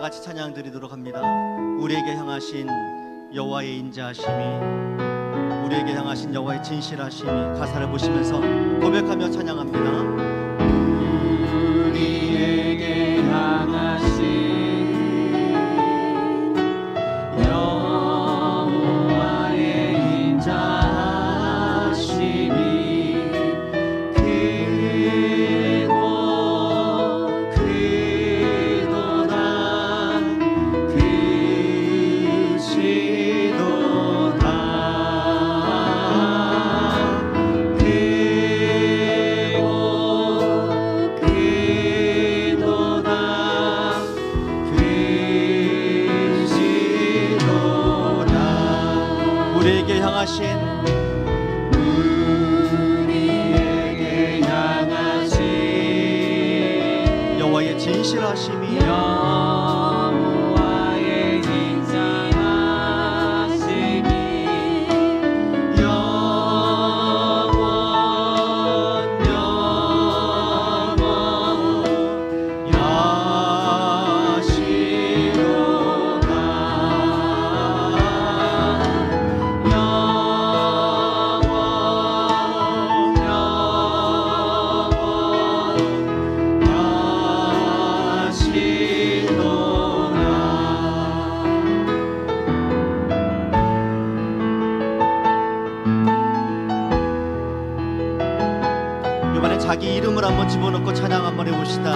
같이 찬양 드리도록 합니다. 우리에게 향하신 여호와의 인자하심이, 우리에게 향하신 여호와의 진실하심이, 가사를 보시면서 고백하며 찬양합니다. 우리에게 향하신 우리에게 향하신 여호와의 진실하심이, 여호와의 진실하심이 영원 자기 이름을 한번 집어넣고 찬양 한번 해봅시다.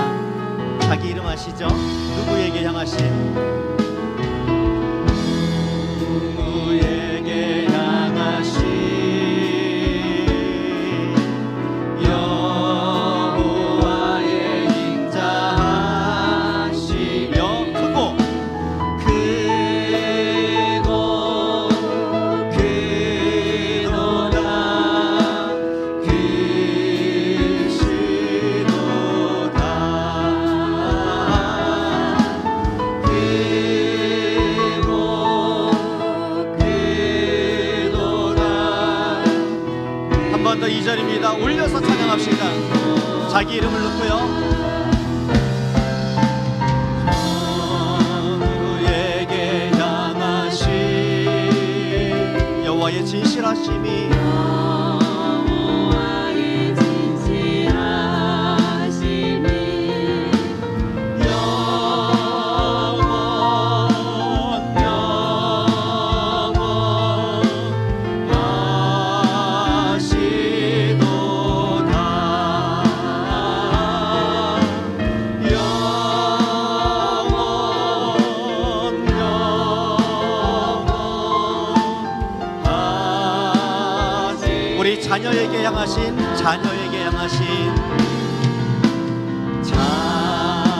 자기 이름 아시죠? 누구에게 향하신, 누구에게 향하신 여호와의 인자하시며 크고 더 2절입니다. 올려서 찬양합시다. 자기 이름을 넣고요. 누구에게 향하신 여호와의 진실하심이, 여호와의 진실하심이 자녀에게 향하신, 자녀에게 향하신,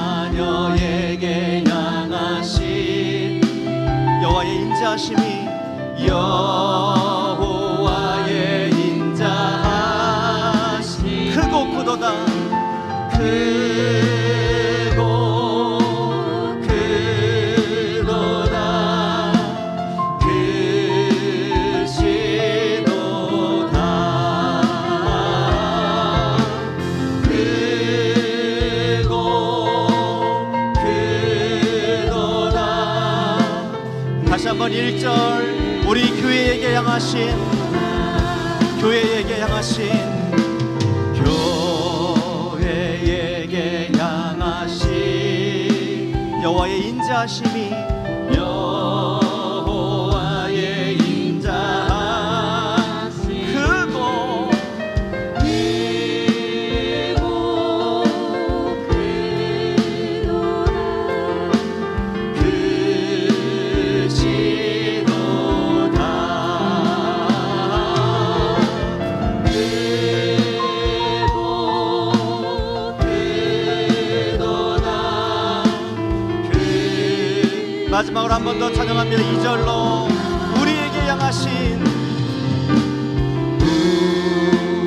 자녀에게 향하신 여호와의 인자하심이, 여호와의 인자하심이 크고 크도다, 다시 한번 1절, 우리 교회에게 향하신, 교회에게 향하신, 교회에게 향하신 여호와의 인자하심이, 여호와의 인자하심이 크고 마지막으로 한 번 더 찬양합니다. 2절로 우리에게 향하신,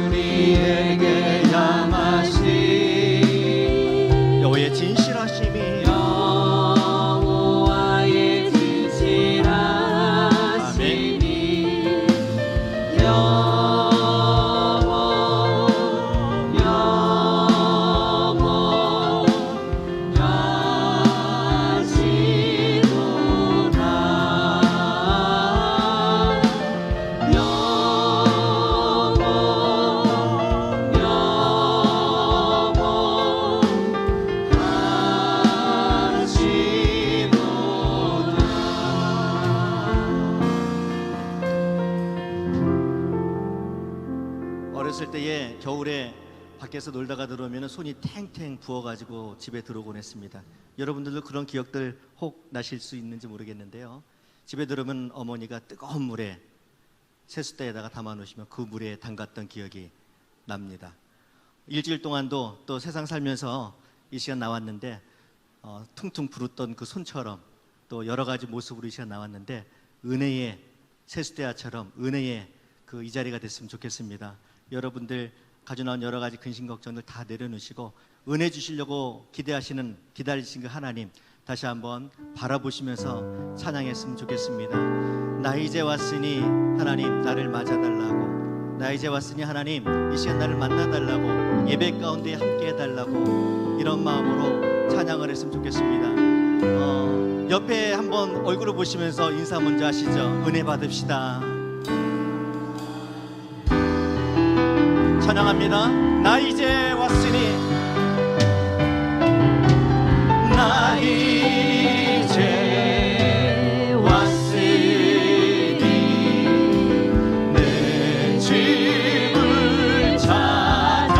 우리에게 향하신 여호와의 진실하심이, 여호와의 진실하심이 영원 영원하시 어렸을 때에 겨울에 밖에서 놀다가 들어오면 손이 탱탱 부어가지고 집에 들어오곤 했습니다. 여러분들도 그런 기억들 혹 나실 수 있는지 모르겠는데요. 집에 들어오면 어머니가 뜨거운 물에 세숫대에다가 담아 놓으시면 그 물에 담갔던 기억이 납니다. 일주일 동안도 또 세상 살면서 이 시간 나왔는데 퉁퉁 부었던 그 손처럼 또 여러 가지 모습으로 이 시간 나왔는데 은혜의 세숫대야처럼 은혜의 그 이 자리가 됐으면 좋겠습니다. 여러분들 가져 나온 여러 가지 근심 걱정들 다 내려놓으시고 은혜 주시려고 기다리신 그 하나님 다시 한번 바라보시면서 찬양했으면 좋겠습니다. 나 이제 왔으니 하나님 나를 맞아달라고, 나 이제 왔으니 하나님 이 시간 나를 만나달라고, 예배 가운데 함께 해달라고, 이런 마음으로 찬양을 했으면 좋겠습니다. 옆에 한번 얼굴을 보시면서 인사 먼저 하시죠. 은혜 받읍시다. 찬양합니다. 나 이제 왔으니, 나 이제 왔으니 내 집을 찾아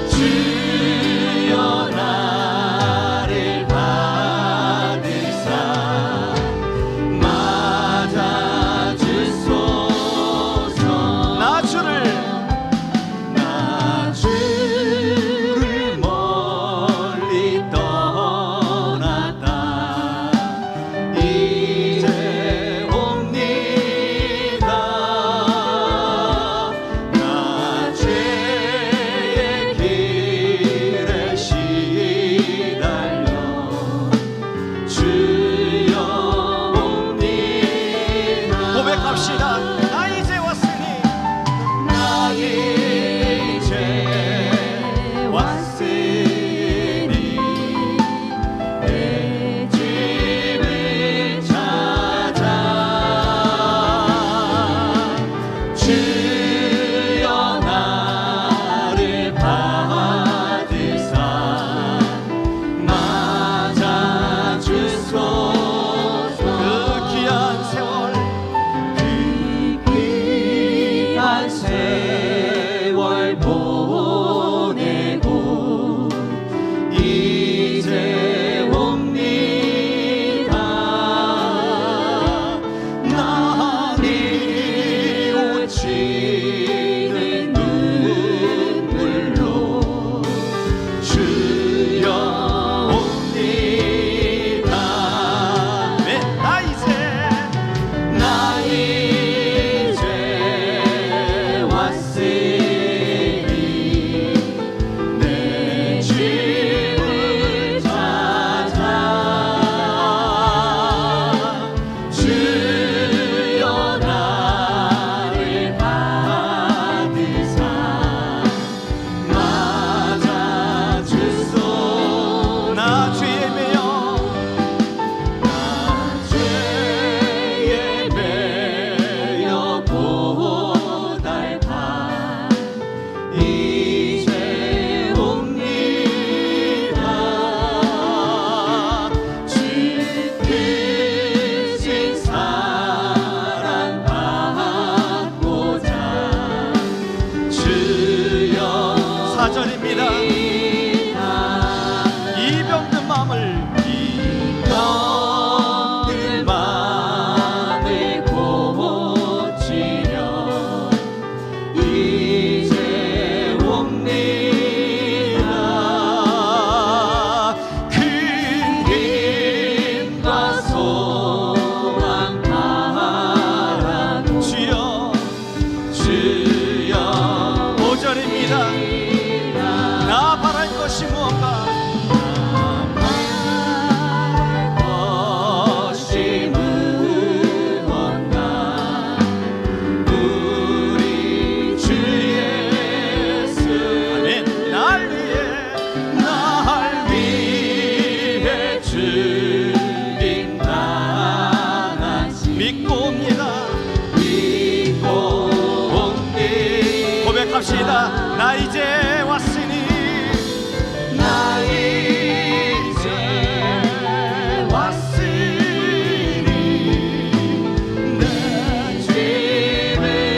주여 나를 받으사 맞아 주소서. 나 주를 멀리 떠났다 이제 옵니다. 나 죄의 길에 시달려 주여 옵니다. 고백합시다. 나 이제 왔으니, 나 이제 왔으니 내 집을 찾아 주여 나를 받으사 맞아 주소서. 그 귀한 세월, 그 귀한 세월 보내고 이제 옵니다. 나 뉘우치는 눈물로 주여 옵니다. 네, 나 이제 왔으니 내 집을 찾아 주여 나를 받으사 맞아 주소서. 나 죄에 매여, 나 죄에 매여 고달파 이제 옵니다. 주 크신 사랑 받고자 주여. 4절입니다. 이 병든 마음을 고치려 이제 옵니다. 큰 힘과 소망 바라고 주여 5절입니다. 나 바랄 것이 무언가, 나 바랄 것이 무언가, 우리 주 예수. 아멘. 날 위해 죽임 당하시 믿고 옵니다. 믿고 옵니다. 고백합시다. 나 이제 왔으니, 나 이제 왔으니 내 집을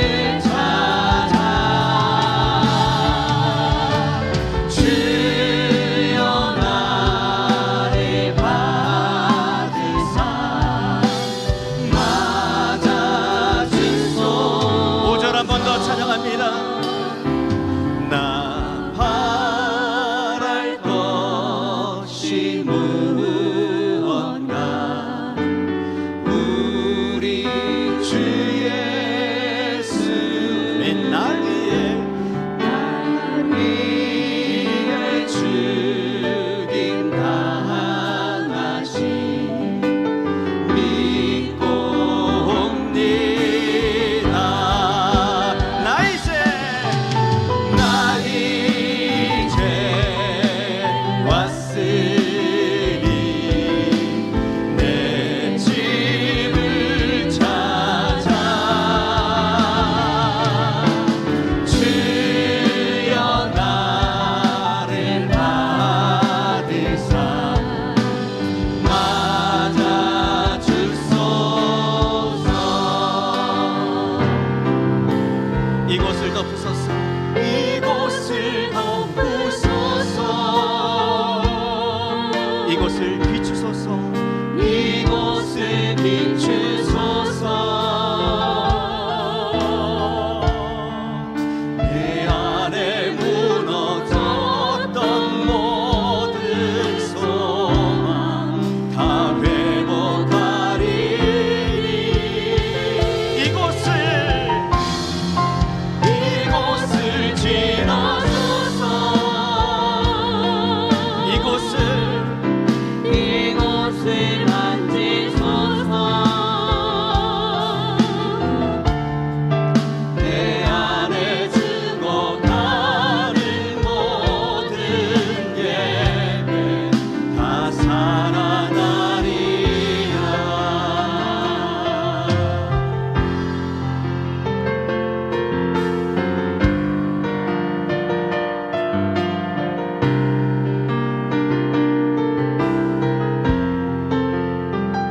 덮으소서. 이곳을 덮으소서. 이곳을 비추소서. 이곳을 비추소서. 내 안에 무너졌던 모든 소망 다 회복하리니 이곳을 지나소서. 이곳을 만지소서. 내 안에 죽어가는 모든 예배 다 살아나리라.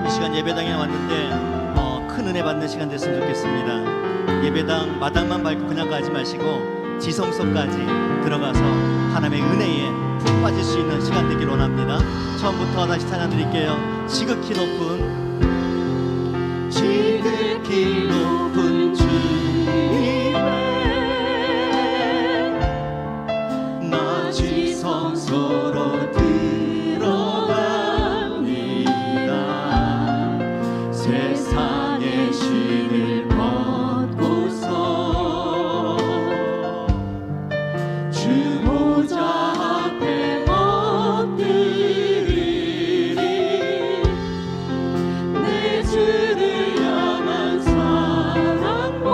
이 시간 예배당에 왔는데 큰 은혜 받는 시간 됐으면 좋겠습니다. 예배당 마당만 밟고 그냥 가지 마시고 지성소까지 들어가서 하나님의 은혜에 푹 빠질 수 있는 시간 되길 원합니다. 처음부터 다시 찬양 드릴게요. 지극히 높은 주님의 나 지성소로 들어갑니다. 세상의 신을 벗고서 주 보좌 앞에 엎드리리. 내 주를 향한 사랑과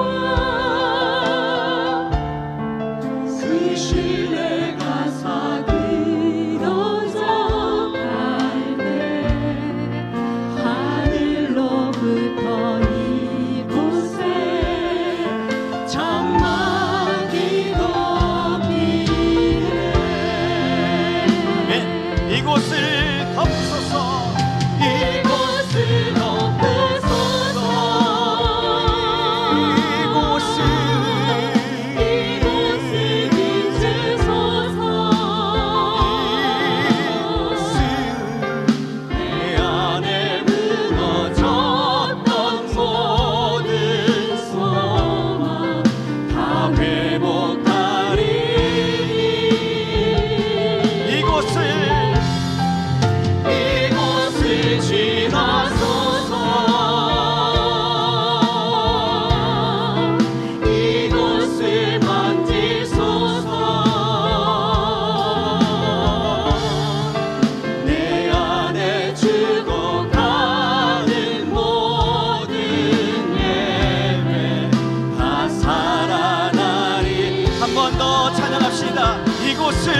그 신뢰가 사그러져 갈 때 하늘로부터 이곳에 장막이 덮이네. 이곳을 덮으소서. 이곳을 덮으소서. 이곳을 비추소서. 내 안에 무너졌던 모든 소망 다 회복하리니 이곳을 지나소서. 이곳을 만지소서. 내 안에 죽어가는 모든 예배 다 살아나리. 한 번 더 찬양합시다. 이곳을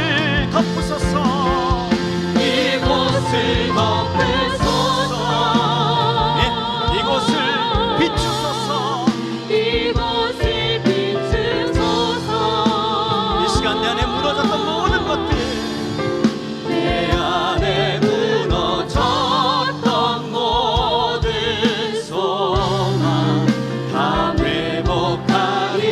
덮으소서. 이곳을 덮으소서. 이곳을 비추소서. 이곳을 비추소서. 이 시간 내 안에 무너졌던 모든 것들, 내 안에 무너졌던 모든 소망 다 회복하리.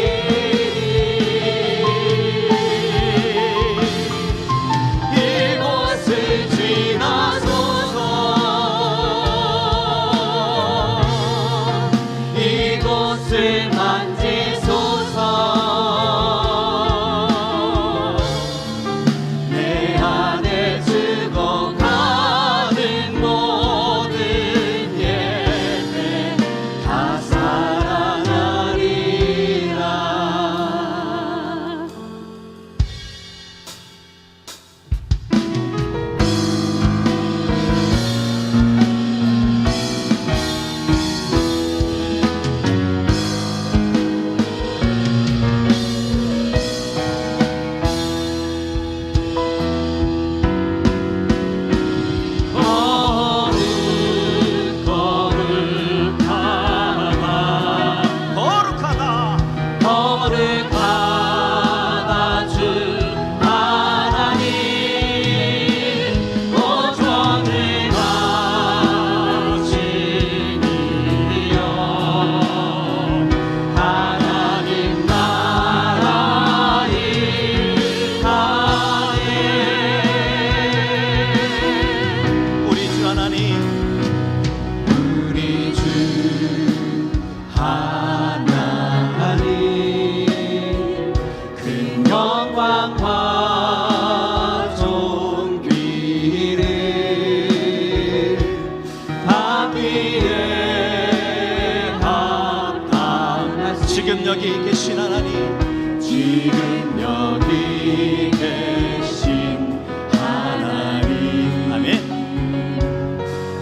지금 여기 계신 하나님, 지금 여기 계신 하나님, 아멘.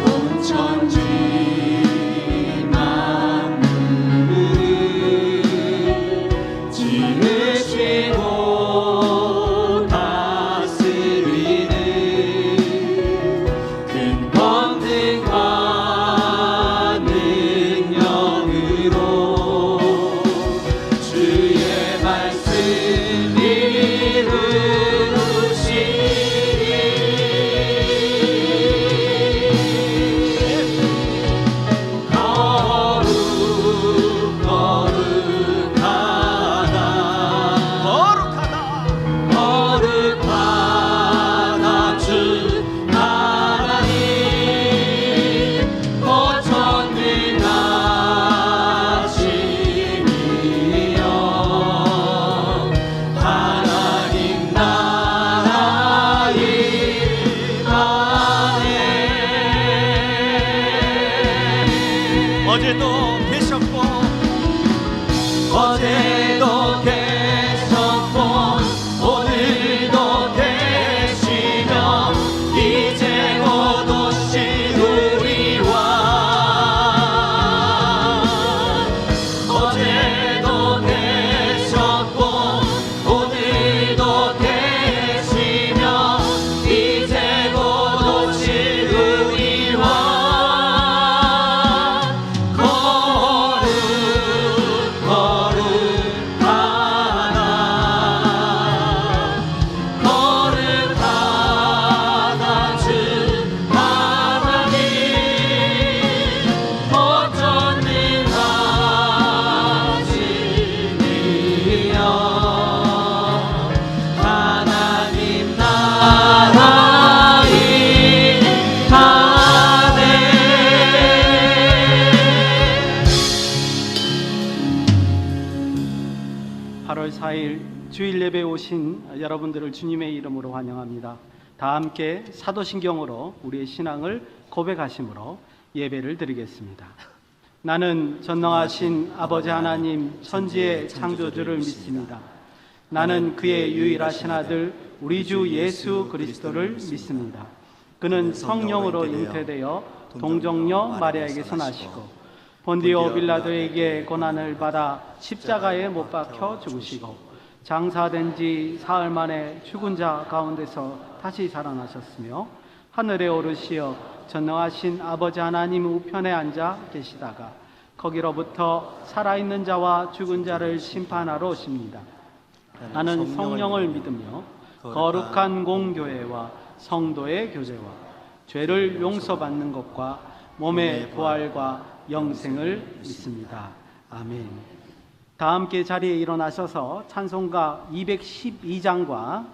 온 천지 만물을 지으시고 다스리는 큰 권능과 능력으로 주의 말씀 이루시니 거룩하다 주 하나님, 고천능하시니여 하나님 나라의 아멘. 어제도 계셨고 어제도 계셨고 오늘도 계시며 이제 곧 오실 우리와 어제도 계셨고 오늘도 계시며 이제 곧 오실 우리와 거룩하다 주 하나님, 고천능하시니여 하나님 나라의 아멘. 8월 4일 주일 예배에 오신 여러분들을 주님의 이름으로 환영합니다. 다 함께 사도신경으로 우리의 신앙을 고백하심으로 예배를 드리겠습니다. 나는 전능하신 아버지 하나님 천지의 창조주를 믿습니다. 나는 그의 유일하신 아들 우리 주 예수 그리스도를 믿습니다. 그는 성령으로 잉태되어 동정녀 마리아에게서 나시고 본디오 빌라도에게 고난을 받아 십자가에 못 박혀 죽으시고 장사된 지 사흘 만에 죽은 자 가운데서 다시 살아나셨으며 하늘에 오르시어 전능하신 아버지 하나님 우편에 앉아 계시다가 거기로부터 살아있는 자와 죽은 자를 심판하러 오십니다. 나는 성령을 믿으며 거룩한 공교회와 성도의 교제와 죄를 용서받는 것과 몸의 부활과 영생을 믿습니다. 아멘. 다 함께 자리에 일어나셔서 찬송가 212장과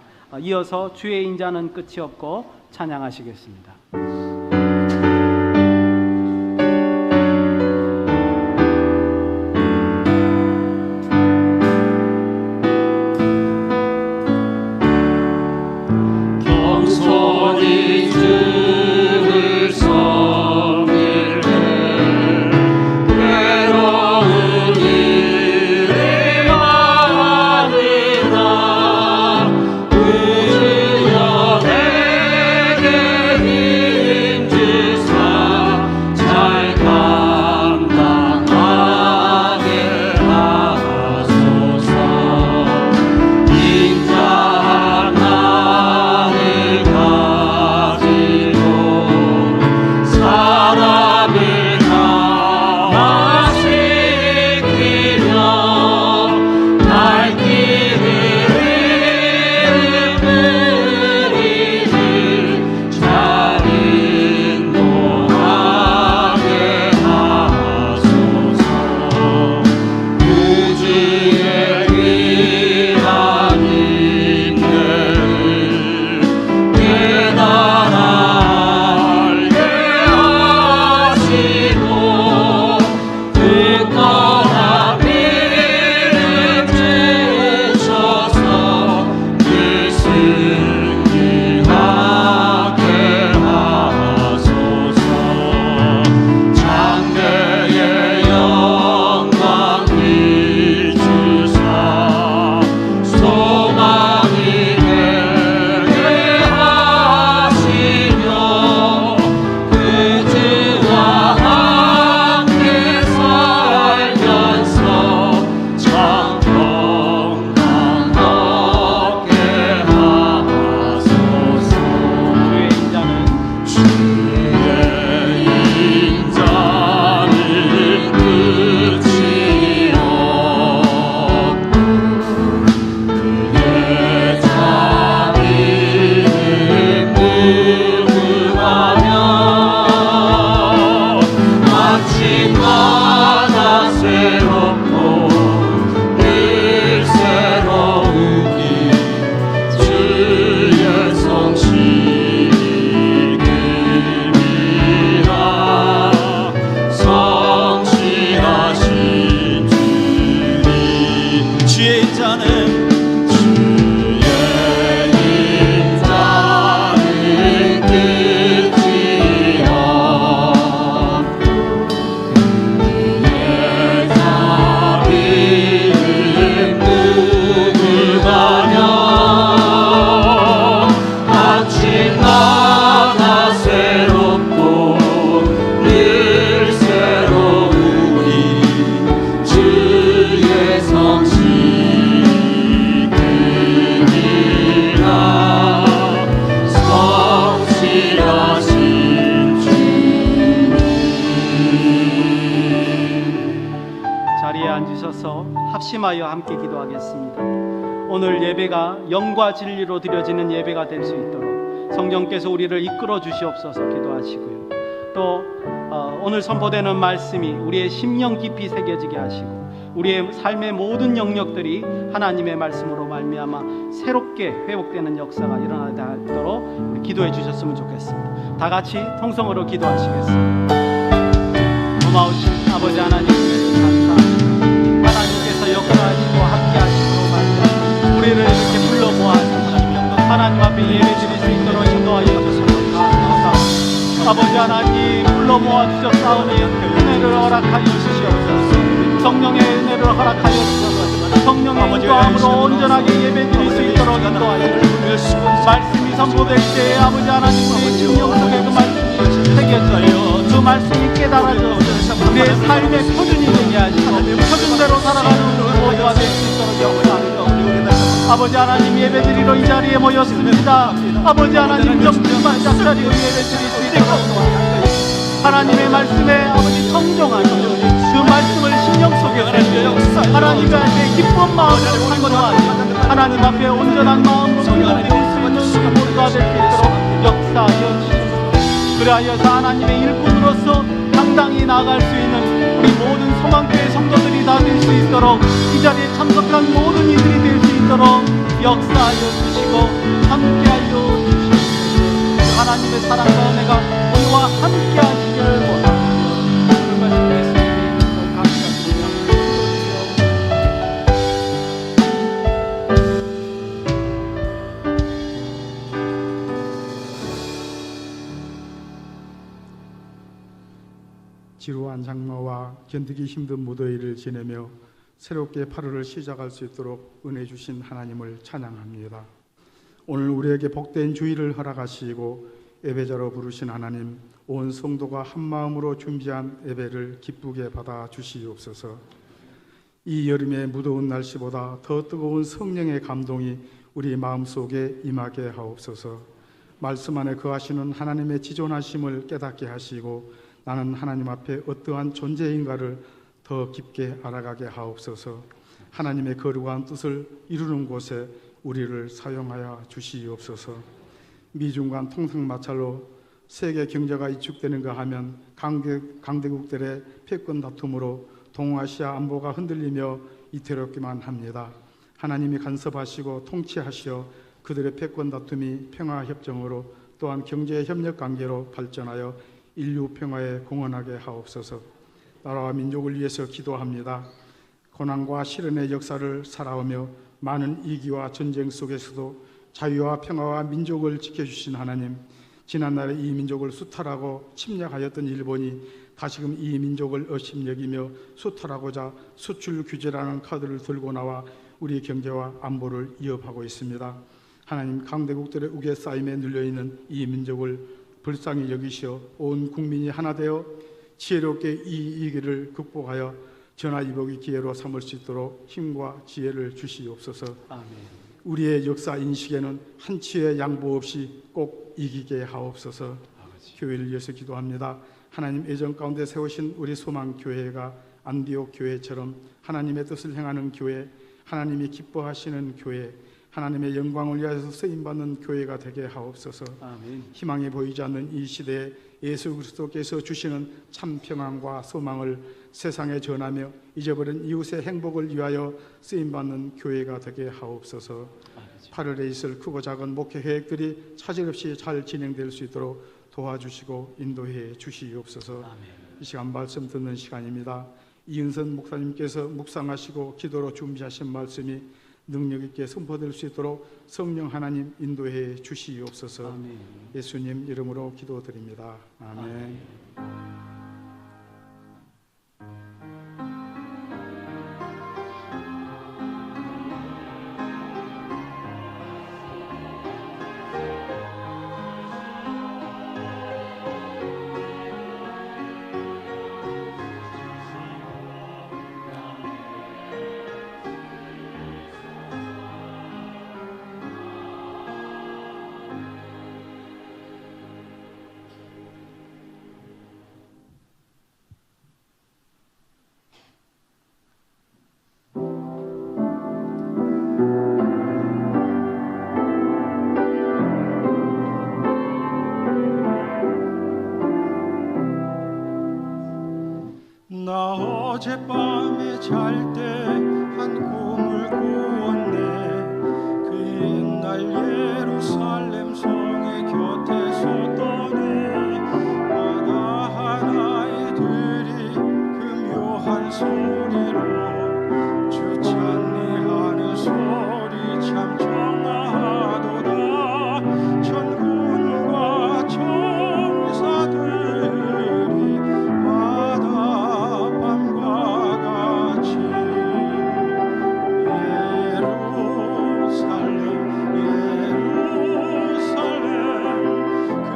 이어서 주의 인자는 끝이 없고 찬양하시겠습니다. 겸손히 주를 섬길 때 괴로운 일을 많으나 의여 내게 주의 인자는 자리에 앉으셔서 합심하여 함께 기도하겠습니다. 오늘 예배가 영과 진리로 드려지는 예배가 될 수 있도록 성령께서 우리를 이끌어 주시옵소서 기도하시고요. 또 오늘 선포되는 말씀이 우리의 심령 깊이 새겨지게 하시고 우리의 삶의 모든 영역들이 하나님의 말씀으로 말미암아 새롭게 회복되는 역사가 일어나도록 우리 기도해 주셨으면 좋겠습니다. 다 같이 통성으로 기도하시겠습니다. 고마우신 아버지 하나님 감사합니다. 하나님께서 역사하시고 함께 하시고 말씀 우리를 이렇게 불러 모아주시고 하나님 앞에 예배드릴 수 있도록 인도하여 주셔서 감사합니다. 아버지 하나님 불러 모아주셨사오니 은혜를 허락하여 주시옵소서. 성령의 은혜를 허락하여 주셔서 성령의 인도함으로 온전하게 예배드릴 수 있도록 인도하여 주시옵소서. 말씀이 선포될 때에 아버지 하나님 우리의 심령 속에 그 말씀이 새겨져요. 그 말씀이 깨달아져 우리의 삶의 표준이 되게 하시고 표준대로 살아가는 우리 모두가 될 수 있도록 역사하옵소서. 아버지 하나님 예배드리러 이 자리에 모였습니다. 아버지 하나님 정신만 작사리고 예배드릴 수 있도록 하나님의 말씀에 아버지 청정하여 그 말씀을 심령 속에 새기고 하나님 앞에 기쁜 마음으로 찬송하며 하나님 앞에 온전한 마음으로 기도드릴 수 있는 우리 모두가 될 수 있도록 역사하여 주시옵소서. 그리하여서 하나님의 일꾼으로서 당당히 나아갈 수 있는 우리 모든 소망교회 성도들이 다 될 수 있도록 이 자리에 참석한 모든 이들이 될 수 있도록 역사하여 주시고 함께하여 주시옵소서. 하나님의 사랑과 은혜가 우리와 함께 하시길 원합니다. 오늘 말씀 예수님의 감사드리며 지루한 장마와 견디기 힘든 무더위를 지내며 새롭게 8월을 시작할 수 있도록 은혜 주신 하나님을 찬양합니다. 오늘 우리에게 복된 주일을 허락하시고 예배자로 부르신 하나님, 온 성도가 한 마음으로 준비한 예배를 기쁘게 받아 주시옵소서. 이 여름의 무더운 날씨보다 더 뜨거운 성령의 감동이 우리 마음속에 임하게 하옵소서. 말씀 안에 거하시는 하나님의 지존하심을 깨닫게 하시고 나는 하나님 앞에 어떠한 존재인가를 더 깊게 알아가게 하옵소서. 하나님의 거룩한 뜻을 이루는 곳에 우리를 사용하여 주시옵소서. 미중간 통상마찰로 세계 경제가 위축되는가 하면 강대국들의 패권 다툼으로 동아시아 안보가 흔들리며 이태롭기만 합니다. 하나님이 간섭하시고 통치하시어 그들의 패권 다툼이 평화협정으로 또한 경제협력 관계로 발전하여 인류 평화에 공헌하게 하옵소서. 나라와 민족을 위해서 기도합니다. 고난과 시련의 역사를 살아오며 많은 위기와 전쟁 속에서도 자유와 평화와 민족을 지켜주신 하나님, 지난날에 이 민족을 수탈하고 침략하였던 일본이 다시금 이 민족을 업신여기며 수탈하고자 수출 규제라는 카드를 들고 나와 우리 경제와 안보를 위협하고 있습니다. 하나님, 강대국들의 우겨싸임에 눌려있는 이 민족을 불쌍히 여기시어 온 국민이 하나 되어 지혜롭게 이 위기를 극복하여 전화위복의 기회로 삼을 수 있도록 힘과 지혜를 주시옵소서. 아멘. 우리의 역사 인식에는 한치의 양보 없이 꼭 이기게 하옵소서. 교회를 위해서 기도합니다. 하나님 애정 가운데 세우신 우리 소망교회가 안디옥 교회처럼 하나님의 뜻을 행하는 교회, 하나님이 기뻐하시는 교회, 하나님의 영광을 위하여서 쓰임받는 교회가 되게 하옵소서. 아멘. 희망이 보이지 않는 이 시대에 예수 그리스도께서 주시는 참 평안과 소망을 세상에 전하며 잊어버린 이웃의 행복을 위하여 쓰임받는 교회가 되게 하옵소서. 8월에 있을 크고 작은 목회 계획들이 차질 없이 잘 진행될 수 있도록 도와주시고 인도해 주시옵소서. 아멘. 이 시간 말씀 듣는 시간입니다. 이은선 목사님께서 묵상하시고 기도로 준비하신 말씀이 능력 있게 선포될 수 있도록 성령 하나님 인도해 주시옵소서. 아멘. 예수님 이름으로 기도드립니다. 아멘. 나 어젯밤에 잘 때 한 꿈을 꾸었네. 그 옛날 예루살렘 성의 곁에 섰더니 바다 하나이들이 그 묘한 소리로 주 찬미하는 소리 참 정하도다. 천군과 천사들이 바다밤과 같이 예루살렘 예루살렘 그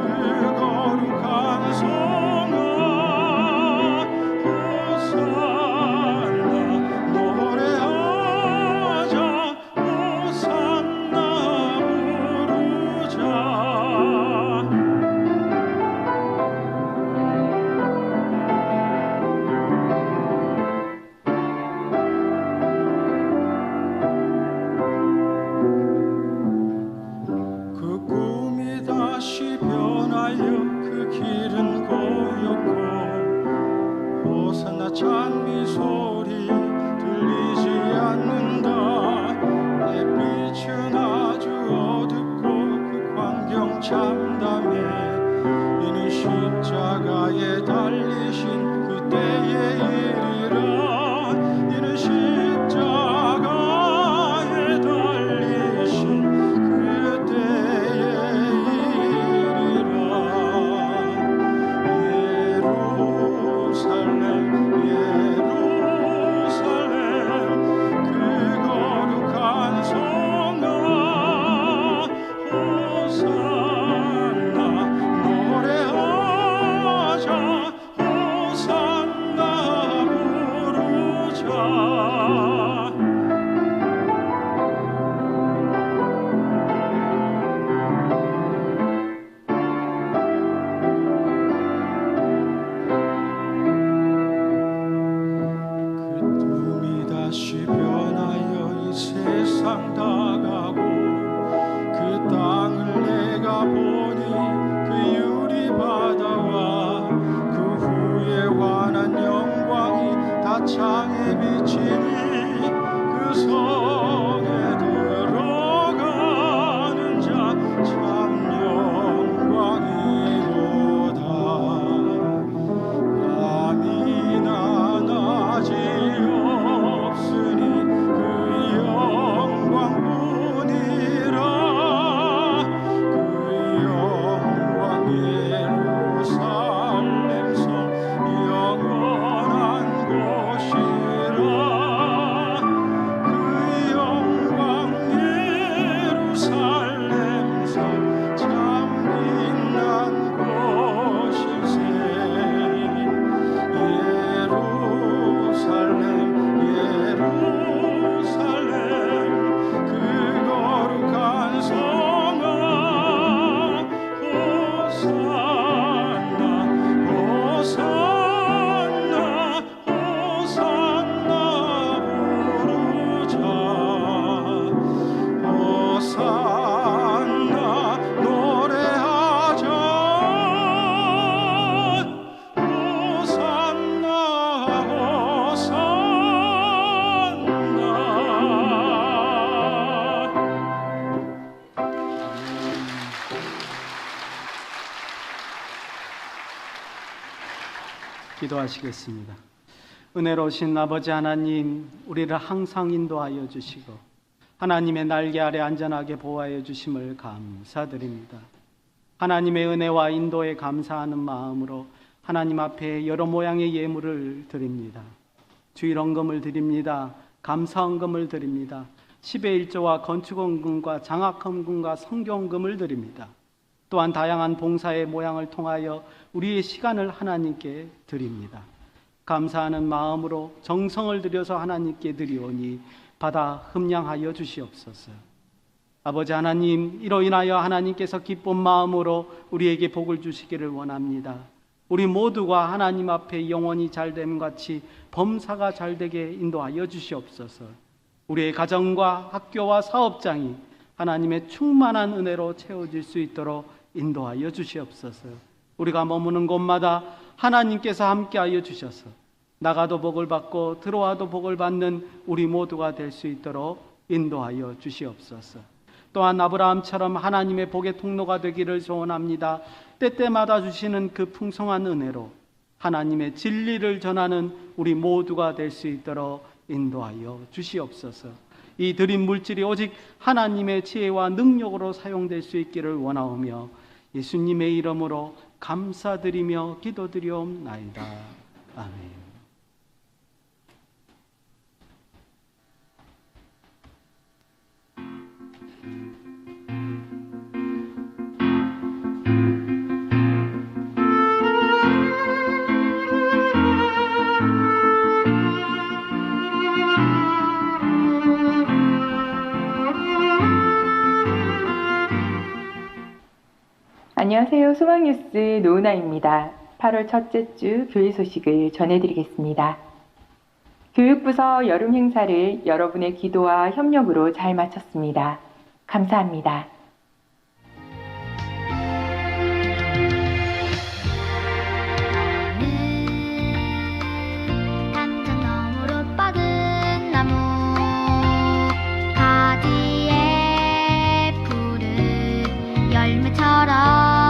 거룩한 성아 호산나 노래하자 호산나 부르자. 그 꿈이 다시 변하여 그 길은 고였고 호산나 찬미 소리 들리지 않는다. 햇빛은 아주 어둡고 그 광경 참담해. 이는 십자가에 달리신 그때의 일이라. 이는 십자가에 달리신 그때의 일이라. 예루살렘 예루살렘 그 거룩한 성아 호산나 노래하자 호산나 부르자. 그 꿈이 다시 변하여 이 세상 다가고 그 땅을 내가 보니 그 유리 바다와 그 후에 환한 영광이 다 창에 비치니 그 성에 들어가는 자 참 영광이로다. 밤이 나나지 없으니 그 영광뿐이라. 그 영광 예루살렘 성 영원한 곳이라. 그 영광 예루살렘 성 참 빛난 곳일세. 예루살렘 예루살렘 그 거룩한 성아 호산나 호산나 호산나 부르자. 호산나 노래하자 호산나 기도하시겠습니다. 은혜로우신 아버지 하나님, 우리를 항상 인도하여 주시고 하나님의 날개 아래 안전하게 보호하여 주심을 감사드립니다. 하나님의 은혜와 인도에 감사하는 마음으로 하나님 앞에 여러 모양의 예물을 드립니다. 주일헌금을 드립니다. 감사헌금을 드립니다. 10의 1조와 건축헌금과 장학헌금과 성경헌금을 드립니다. 또한 다양한 봉사의 모양을 통하여 우리의 시간을 하나님께 드립니다. 감사하는 마음으로 정성을 들여서 하나님께 드리오니 받아 흠량하여 주시옵소서. 아버지 하나님, 이로 인하여 하나님께서 기쁜 마음으로 우리에게 복을 주시기를 원합니다. 우리 모두가 하나님 앞에 영원히 잘됨 같이 범사가 잘되게 인도하여 주시옵소서. 우리의 가정과 학교와 사업장이 하나님의 충만한 은혜로 채워질 수 있도록 인도하여 주시옵소서. 우리가 머무는 곳마다 하나님께서 함께하여 주셔서 나가도 복을 받고 들어와도 복을 받는 우리 모두가 될 수 있도록 인도하여 주시옵소서. 또한 아브라함처럼 하나님의 복의 통로가 되기를 소원합니다. 때때마다 주시는 그 풍성한 은혜로 하나님의 진리를 전하는 우리 모두가 될 수 있도록 인도하여 주시옵소서. 이 드린 물질이 오직 하나님의 지혜와 능력으로 사용될 수 있기를 원하오며 예수님의 이름으로 감사드리며 기도드리옵나이다. 아멘. 안녕하세요. 소망뉴스 노은아입니다. 8월 첫째 주 교회 소식을 전해드리겠습니다. 교육부서 여름 행사를 여러분의 기도와 협력으로 잘 마쳤습니다. 감사합니다. 같은 너머로 뻗은 나무 가지에 푸른 열매처럼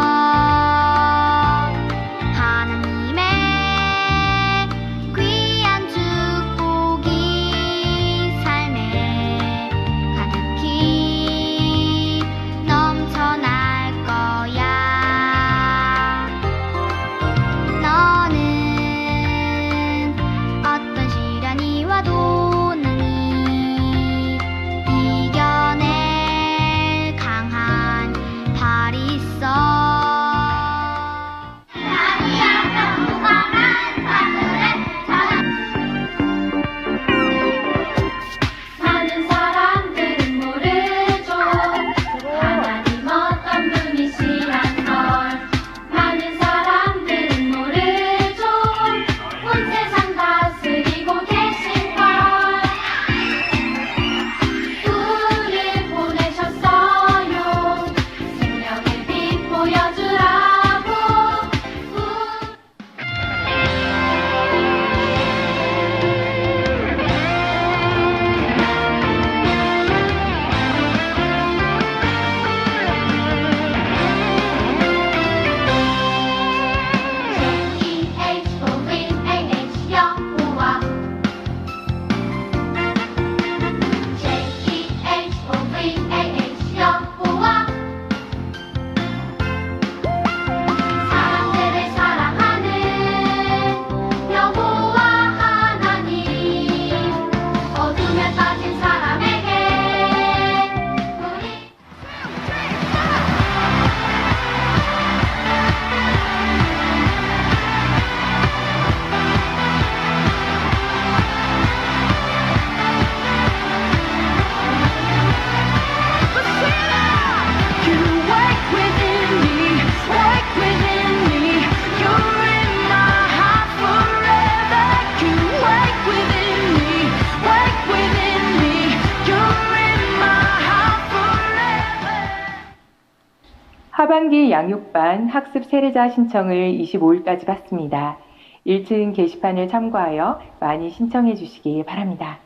하반기 양육반 학습 세례자 신청을 25일까지 받습니다. 1층 게시판을 참고하여 많이 신청해 주시기 바랍니다.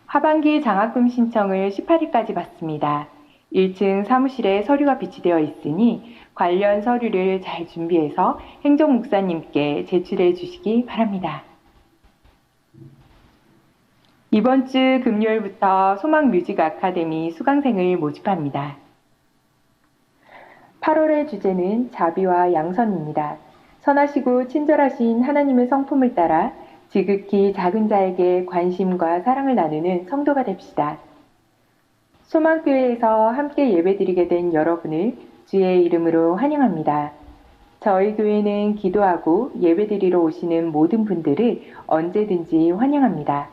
하반기 장학금 신청을 18일까지 받습니다. 1층 사무실에 서류가 비치되어 있으니 관련 서류를 잘 준비해서 행정목사님께 제출해 주시기 바랍니다. 이번 주 금요일부터 소망뮤직 아카데미 수강생을 모집합니다. 8월의 주제는 자비와 양선입니다. 선하시고 친절하신 하나님의 성품을 따라 지극히 작은 자에게 관심과 사랑을 나누는 성도가 됩시다. 소망교회에서 함께 예배드리게 된 여러분을 주의 이름으로 환영합니다. 저희 교회는 기도하고 예배드리러 오시는 모든 분들을 언제든지 환영합니다.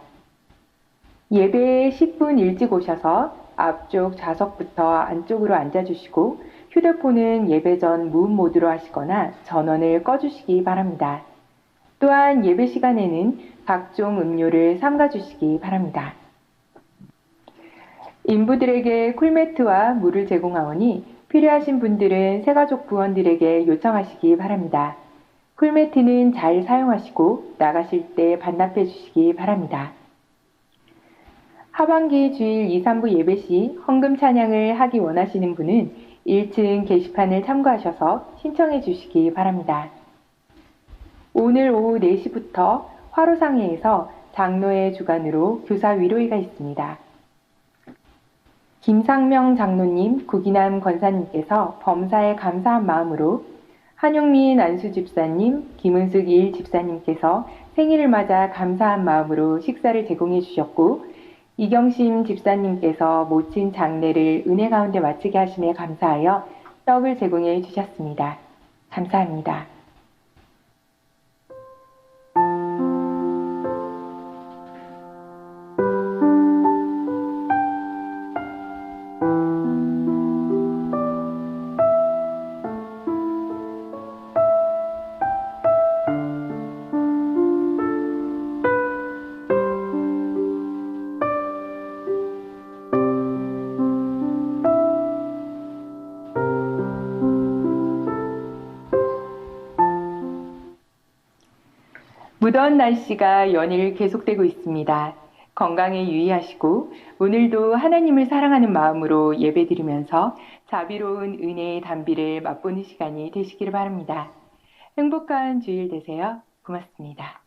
예배에 10분 일찍 오셔서 앞쪽 좌석부터 안쪽으로 앉아주시고 휴대폰은 예배 전 무음 모드로 하시거나 전원을 꺼주시기 바랍니다. 또한 예배 시간에는 각종 음료를 삼가주시기 바랍니다. 인부들에게 쿨매트와 물을 제공하오니 필요하신 분들은 새가족 부원들에게 요청하시기 바랍니다. 쿨매트는 잘 사용하시고 나가실 때 반납해 주시기 바랍니다. 하반기 주일 2, 3부 예배 시 헌금 찬양을 하기 원하시는 분은 1층 게시판을 참고하셔서 신청해 주시기 바랍니다. 오늘 오후 4시부터 화로상회에서 장로의 주관으로 교사 위로회가 있습니다. 김상명 장로님, 구기남 권사님께서 범사에 감사한 마음으로 한용민 안수 집사님, 김은숙 일 집사님께서 생일을 맞아 감사한 마음으로 식사를 제공해 주셨고 이경심 집사님께서 모친 장례를 은혜 가운데 마치게 하심에 감사하여 떡을 제공해 주셨습니다. 감사합니다. 무더운 날씨가 연일 계속되고 있습니다. 건강에 유의하시고 오늘도 하나님을 사랑하는 마음으로 예배드리면서 자비로운 은혜의 단비를 맛보는 시간이 되시기를 바랍니다. 행복한 주일 되세요. 고맙습니다.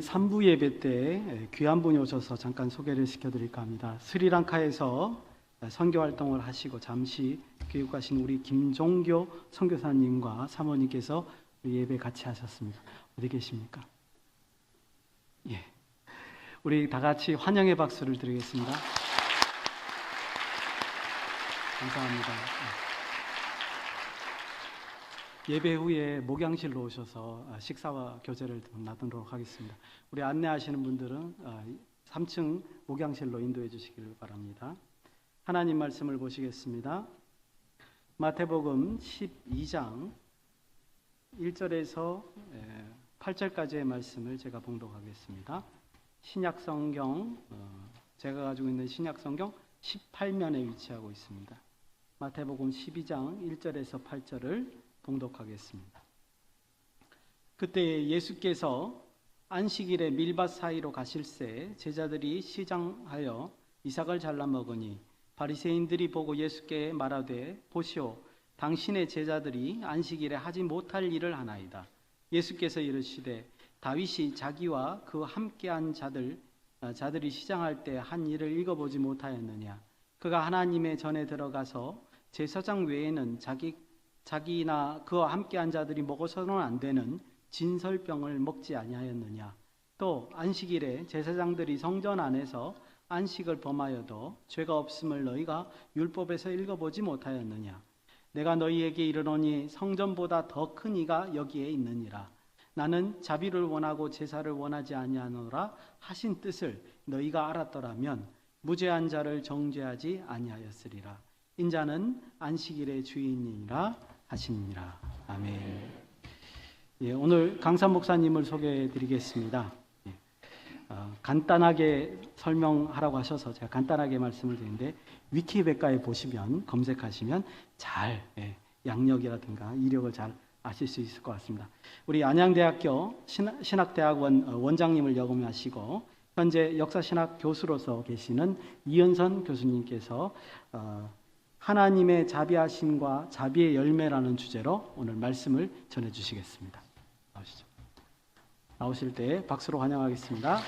오늘 3부 예배 때 귀한 분이 오셔서 잠깐 소개를 시켜드릴까 합니다. 스리랑카에서 선교 활동을 하시고 잠시 귀국하신 우리 김종교 선교사님과 사모님께서 우리 예배 같이 하셨습니다. 어디 계십니까? 예, 우리 다 같이 환영의 박수를 드리겠습니다. 감사합니다. 예배 후에 목양실로 오셔서 식사와 교제를 나누도록 하겠습니다. 우리 안내하시는 분들은 3층 목양실로 인도해 주시기를 바랍니다. 하나님 말씀을 보시겠습니다. 마태복음 12장 1절에서 8절까지의 말씀을 제가 봉독하겠습니다. 신약성경, 제가 가지고 있는 신약성경 18면에 위치하고 있습니다. 마태복음 12장 1절에서 8절을 봉독하겠습니다. 그때 예수께서 안식일에 밀밭 사이로 가실새 제자들이 시장하여 이삭을 잘라 먹으니 바리새인들이 보고 예수께 말하되 보시오 당신의 제자들이 안식일에 하지 못할 일을 하나이다. 예수께서 이르시되 다윗이 자기와 그 함께한 자들이 시장할 때 한 일을 읽어보지 못하였느냐. 그가 하나님의 전에 들어가서 제사장 외에는 자기나 그와 함께한 자들이 먹어서는 안 되는 진설병을 먹지 아니하였느냐. 또 안식일에 제사장들이 성전 안에서 안식을 범하여도 죄가 없음을 너희가 율법에서 읽어보지 못하였느냐. 내가 너희에게 이르노니 성전보다 더 큰 이가 여기에 있느니라. 나는 자비를 원하고 제사를 원하지 아니하노라 하신 뜻을 너희가 알았더라면 무죄한 자를 정죄하지 아니하였으리라. 인자는 안식일의 주인이니라 하시니라. 아멘. 예, 오늘 강산 목사님을 소개해 드리겠습니다. 간단하게 설명하라고 하셔서 제가 간단하게 말씀을 드리는데 위키백과에 보시면 검색하시면 잘 양력이라든가 이력을 잘 아실 수 있을 것 같습니다. 우리 안양대학교 신학대학원 원장님을 역임하시고 현재 역사신학 교수로서 계시는 이은선 교수님께서 하나님의 자비하심과 자비의 열매라는 주제로 오늘 말씀을 전해주시겠습니다. 나오시죠. 나오실 때 박수로 환영하겠습니다.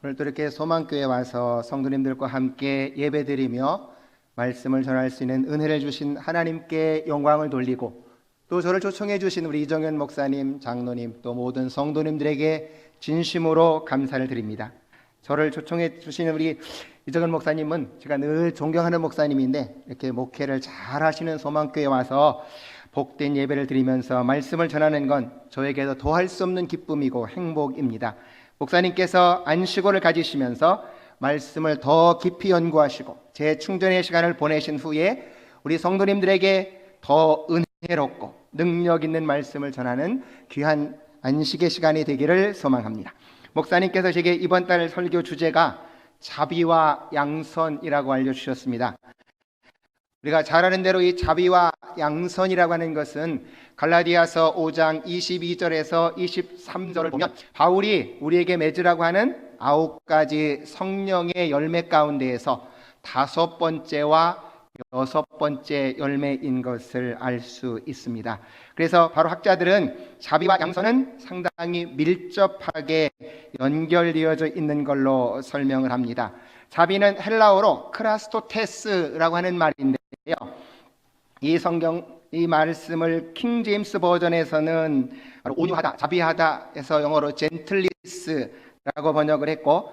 오늘도 이렇게 소망교회에 와서 성도님들과 함께 예배드리며 말씀을 전할 수 있는 은혜를 주신 하나님께 영광을 돌리고 또 저를 초청해 주신 우리 이정현 목사님, 장로님 또 모든 성도님들에게 진심으로 감사를 드립니다. 저를 초청해 주신 우리 이정현 목사님은 제가 늘 존경하는 목사님인데 이렇게 목회를 잘 하시는 소망교회에 와서 복된 예배를 드리면서 말씀을 전하는 건 저에게도 더할 수 없는 기쁨이고 행복입니다. 목사님께서 안식일을 가지시면서 말씀을 더 깊이 연구하시고 재충전의 시간을 보내신 후에 우리 성도님들에게 더 은혜롭고 능력 있는 말씀을 전하는 귀한 안식의 시간이 되기를 소망합니다. 목사님께서 제게 이번 달 설교 주제가 자비와 양선이라고 알려주셨습니다. 우리가 잘 아는 대로 이 자비와 양선이라고 하는 것은 갈라디아서 5장 22절에서 23절을 보면 바울이 우리에게 맺으라고 하는 9가지 성령의 열매 가운데에서 5번째와 6번째 열매인 것을 알 수 있습니다. 그래서 바로 학자들은 자비와 양선은 상당히 밀접하게 연결되어져 있는 걸로 설명을 합니다. 자비는 헬라어로 크라스토테스라고 하는 말인데요. 이 말씀을 킹 제임스 버전에서는 온유하다, 자비하다 해서 영어로 젠틀리스라고 번역을 했고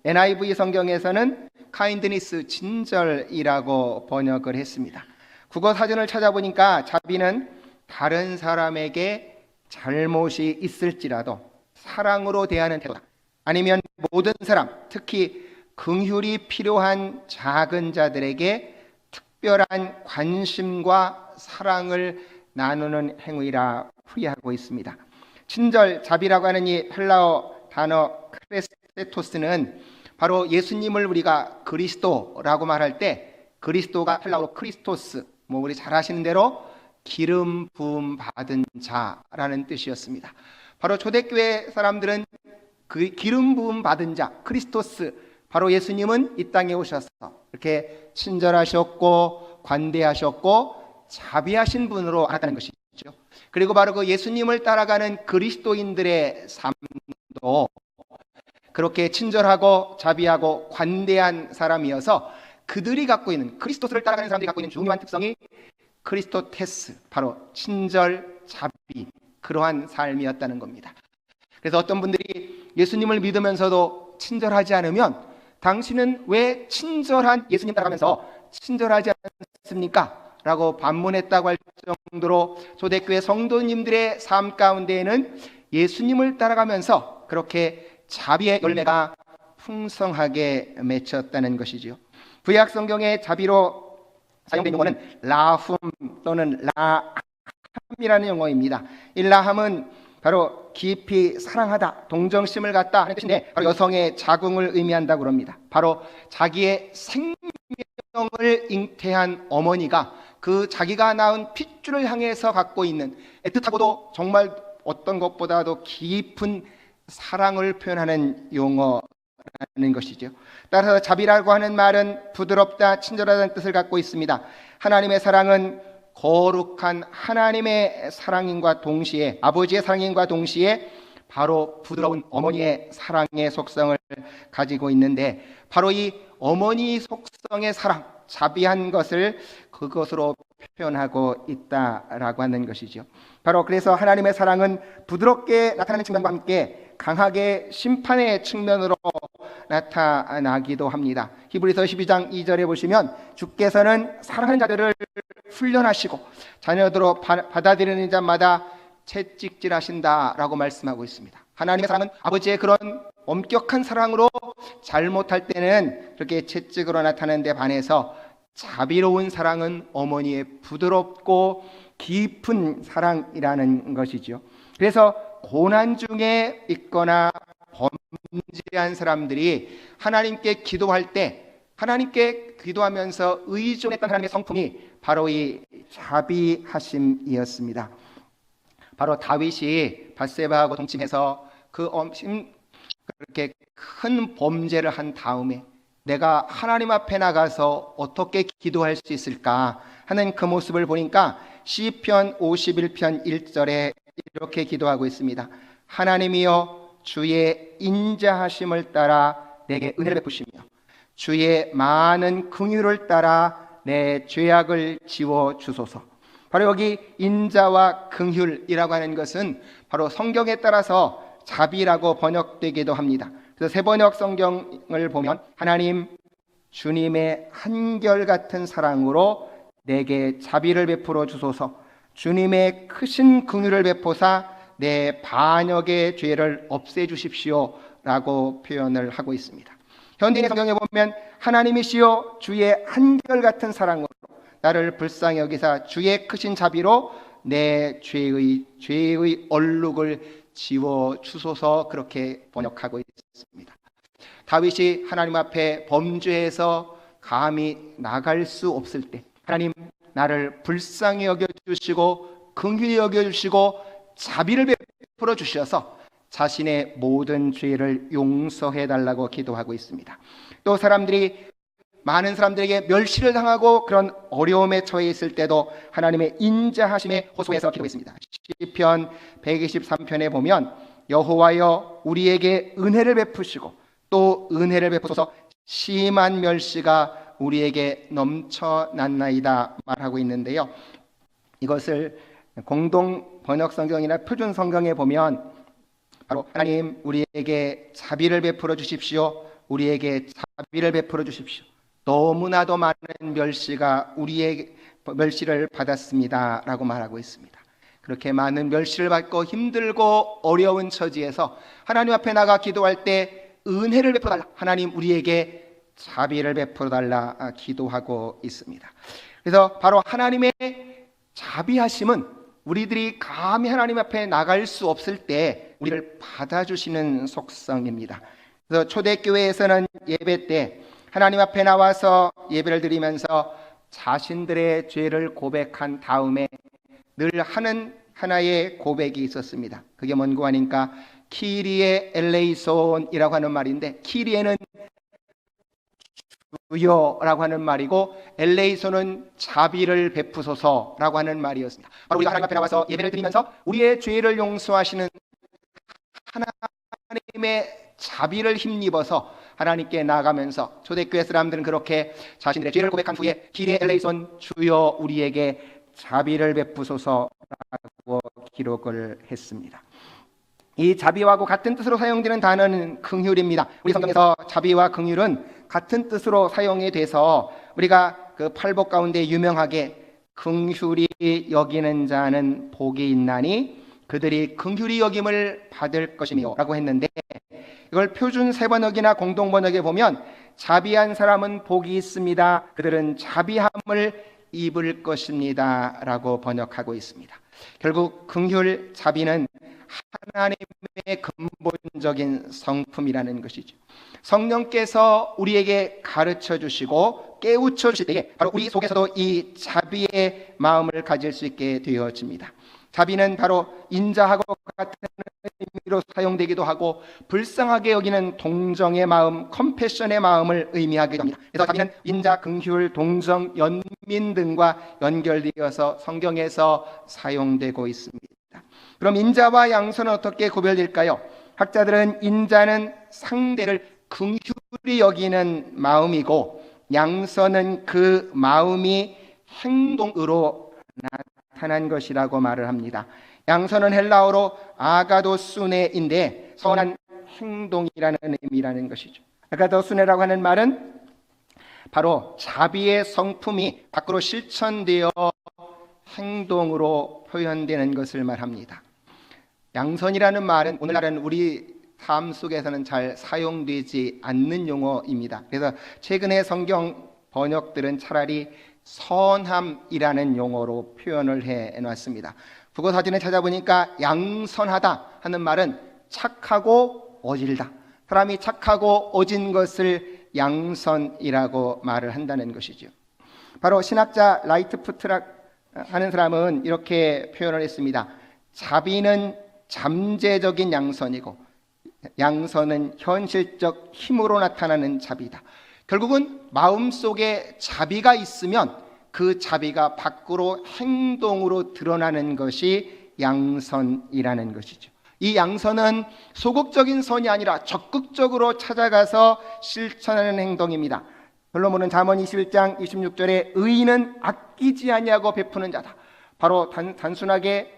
NIV 성경에서는 kindness, 친절이라고 번역을 했습니다. 국어 사전을 찾아보니까 자비는 다른 사람에게 잘못이 있을지라도 사랑으로 대하는 태도다. 아니면 모든 사람, 특히 긍휼이 필요한 작은 자들에게 특별한 관심과 사랑을 나누는 행위라 풀이하고 있습니다. 친절, 자비라고 하는 이 헬라어 단어 크레스토스는 바로 예수님을 우리가 그리스도라고 말할 때 그리스도가 헬라어로 크리스토스, 우리 잘 아시는 대로 기름 부음 받은 자라는 뜻이었습니다. 바로 초대교회 사람들은 그 기름 부음 받은 자 크리스토스, 바로 예수님은 이 땅에 오셔서 이렇게 친절하셨고 관대하셨고 자비하신 분으로 알았다는 것이죠. 그리고 바로 그 예수님을 따라가는 그리스도인들의 삶도 그렇게 친절하고 자비하고 관대한 사람이어서 그들이 갖고 있는, 그리스도를 따라가는 사람들이 갖고 있는 중요한 특성이 크리스토테스, 바로 친절, 자비, 그러한 삶이었다는 겁니다. 그래서 어떤 분들이 예수님을 믿으면서도 친절하지 않으면 당신은 왜 친절한 예수님 따라가면서 친절하지 않습니까? 라고 반문했다고 할 정도로 초대교회 성도님들의 삶 가운데에는 예수님을 따라가면서 그렇게 자비의 열매가 풍성하게 맺혔다는 것이지요. 구약 성경의 자비로 사용된 용어는 라훔 또는 라함이라는 용어입니다. 이 라함은 바로 깊이 사랑하다, 동정심을 갖다 하는 뜻인데 바로 여성의 자궁을 의미한다고 합니다. 바로 자기의 생명을 잉태한 어머니가 그 자기가 낳은 핏줄을 향해서 갖고 있는 애틋하고도 정말 어떤 것보다도 깊은 사랑을 표현하는 용어라는 것이죠. 따라서 자비라고 하는 말은 부드럽다, 친절하다는 뜻을 갖고 있습니다. 하나님의 사랑은 거룩한 하나님의 사랑인과 동시에, 아버지의 사랑인과 동시에 바로 부드러운 어머니의 사랑의 속성을 가지고 있는데, 바로 이 어머니 속성의 사랑, 자비한 것을 그것으로 표현하고 있다라고 하는 것이죠. 바로 그래서 하나님의 사랑은 부드럽게 나타나는 측면과 함께 강하게 심판의 측면으로 나타나기도 합니다. 히브리서 12장 2절에 보시면 주께서는 사랑하는 자들을 훈련하시고 자녀들로 받아들이는 자마다 채찍질하신다라고 말씀하고 있습니다. 하나님의 사랑은 아버지의 그런 엄격한 사랑으로 잘못할 때는 그렇게 채찍으로 나타나는데 반해서 자비로운 사랑은 어머니의 부드럽고 깊은 사랑이라는 것이죠. 그래서 고난 중에 있거나 범죄한 사람들이 하나님께 기도할 때, 하나님께 기도하면서 의존했던 하나님의 성품이 바로 이 자비하심이었습니다. 바로 다윗이 밧세바하고 동침해서 그렇게 큰 범죄를 한 다음에 내가 하나님 앞에 나가서 어떻게 기도할 수 있을까 하는 그 모습을 보니까 시편 51편 1절에 이렇게 기도하고 있습니다. 하나님이여 주의 인자하심을 따라 내게 은혜를 베푸시며 주의 많은 긍휼을 따라 내 죄악을 지워 주소서. 바로 여기 인자와 긍휼이라고 하는 것은 바로 성경에 따라서 자비라고 번역되기도 합니다. 그래서 새번역 성경을 보면 하나님 주님의 한결같은 사랑으로 내게 자비를 베풀어 주소서. 주님의 크신 긍휼을 베푸사 내 반역의 죄를 없애 주십시오 라고 표현을 하고 있습니다. 현대인의 성경에 보면 하나님이시여 주의 한결같은 사랑으로 나를 불쌍히 여기사 주의 크신 자비로 내 죄의 얼룩을 지워 주소서 그렇게 번역하고 있습니다. 다윗이 하나님 앞에 범죄해서 감히 나갈 수 없을 때 하나님 나를 불쌍히 여겨주시고 긍휼히 여겨주시고 자비를 베풀어 주셔서 자신의 모든 죄를 용서해달라고 기도하고 있습니다. 또 많은 사람들에게 멸시를 당하고 그런 어려움에 처해 있을 때도 하나님의 인자하심에 호소해서 기도했습니다. 시편 123편에 보면 여호와여 우리에게 은혜를 베푸시고 또 은혜를 베푸소서 심한 멸시가 우리에게 넘쳐났나이다 말하고 있는데요. 이것을 공동 번역 성경이나 표준 성경에 보면 바로 하나님 우리에게 자비를 베풀어 주십시오. 우리에게 자비를 베풀어 주십시오. 너무나도 많은 멸시가 우리의 멸시를 받았습니다 라고 말하고 있습니다. 그렇게 많은 멸시를 받고 힘들고 어려운 처지에서 하나님 앞에 나가 기도할 때 은혜를 베풀어 달라, 하나님 우리에게 자비를 베풀어 달라 기도하고 있습니다. 그래서 바로 하나님의 자비하심은 우리들이 감히 하나님 앞에 나갈 수 없을 때 우리를 받아주시는 속성입니다. 그래서 초대교회에서는 예배 때 하나님 앞에 나와서 예배를 드리면서 자신들의 죄를 고백한 다음에 늘 하는 하나의 고백이 있었습니다. 그게 뭔고 하니까 키리에 엘레이손이라고 하는 말인데, 키리에는 주여라고 하는 말이고 엘레이소는 자비를 베푸소서라고 하는 말이었습니다. 바로 우리가 하나님 앞에 나와서 예배를 드리면서 우리의 죄를 용서하시는 하나님의 자비를 힘입어서 하나님께 나아가면서 초대교회 사람들은 그렇게 자신들의 죄를 고백한 후에 길에 엘레이손 주여 우리에게 자비를 베푸소서라고 기록을 했습니다. 이 자비와고 같은 뜻으로 사용되는 단어는 긍휼입니다. 우리 성경에서 자비와 긍휼은 같은 뜻으로 사용이 돼서 우리가 그 팔복 가운데 유명하게 긍휼히 여기는 자는 복이 있나니 그들이 긍휼히 여김을 받을 것이며 라고 했는데, 이걸 표준 세번역이나 공동번역에 보면 자비한 사람은 복이 있습니다, 그들은 자비함을 입을 것입니다 라고 번역하고 있습니다. 결국 긍휼, 자비는 하나님의 근본적인 성품이라는 것이죠. 성령께서 우리에게 가르쳐 주시고 깨우쳐 주실 때에 바로 우리 속에서도 이 자비의 마음을 가질 수 있게 되어집니다. 자비는 바로 인자하고 같은 의미로 사용되기도 하고 불쌍하게 여기는 동정의 마음, 컴패션의 마음을 의미하기도 합니다. 그래서 자비는 인자, 긍휼, 동정, 연민 등과 연결되어서 성경에서 사용되고 있습니다. 그럼 인자와 양선은 어떻게 구별될까요? 학자들은 인자는 상대를 긍휼히 여기는 마음이고 양선은 그 마음이 행동으로 나타난 것이라고 말을 합니다. 양선은 헬라어로 아가도수네인데 선한 행동이라는 의미라는 것이죠. 아가도수네라고 하는 말은 바로 자비의 성품이 밖으로 실천되어 행동으로 표현되는 것을 말합니다. 양선이라는 말은 오늘날은 우리 삶 속에서는 잘 사용되지 않는 용어입니다. 그래서 최근에 성경 번역들은 차라리 선함이라는 용어로 표현을 해놨습니다. 국어사전에 찾아보니까 양선하다 하는 말은 착하고 어질다, 사람이 착하고 어진 것을 양선이라고 말을 한다는 것이죠. 바로 신학자 라이트푸트라 하는 사람은 이렇게 표현을 했습니다. 자비는 잠재적인 양선이고 양선은 현실적 힘으로 나타나는 자비다. 결국은 마음속에 자비가 있으면 그 자비가 밖으로 행동으로 드러나는 것이 양선이라는 것이죠. 이 양선은 소극적인 선이 아니라 적극적으로 찾아가서 실천하는 행동입니다. 솔로몬은 잠언 21장 26절에 의인은 아끼지 아니하고 베푸는 자다. 바로 단순하게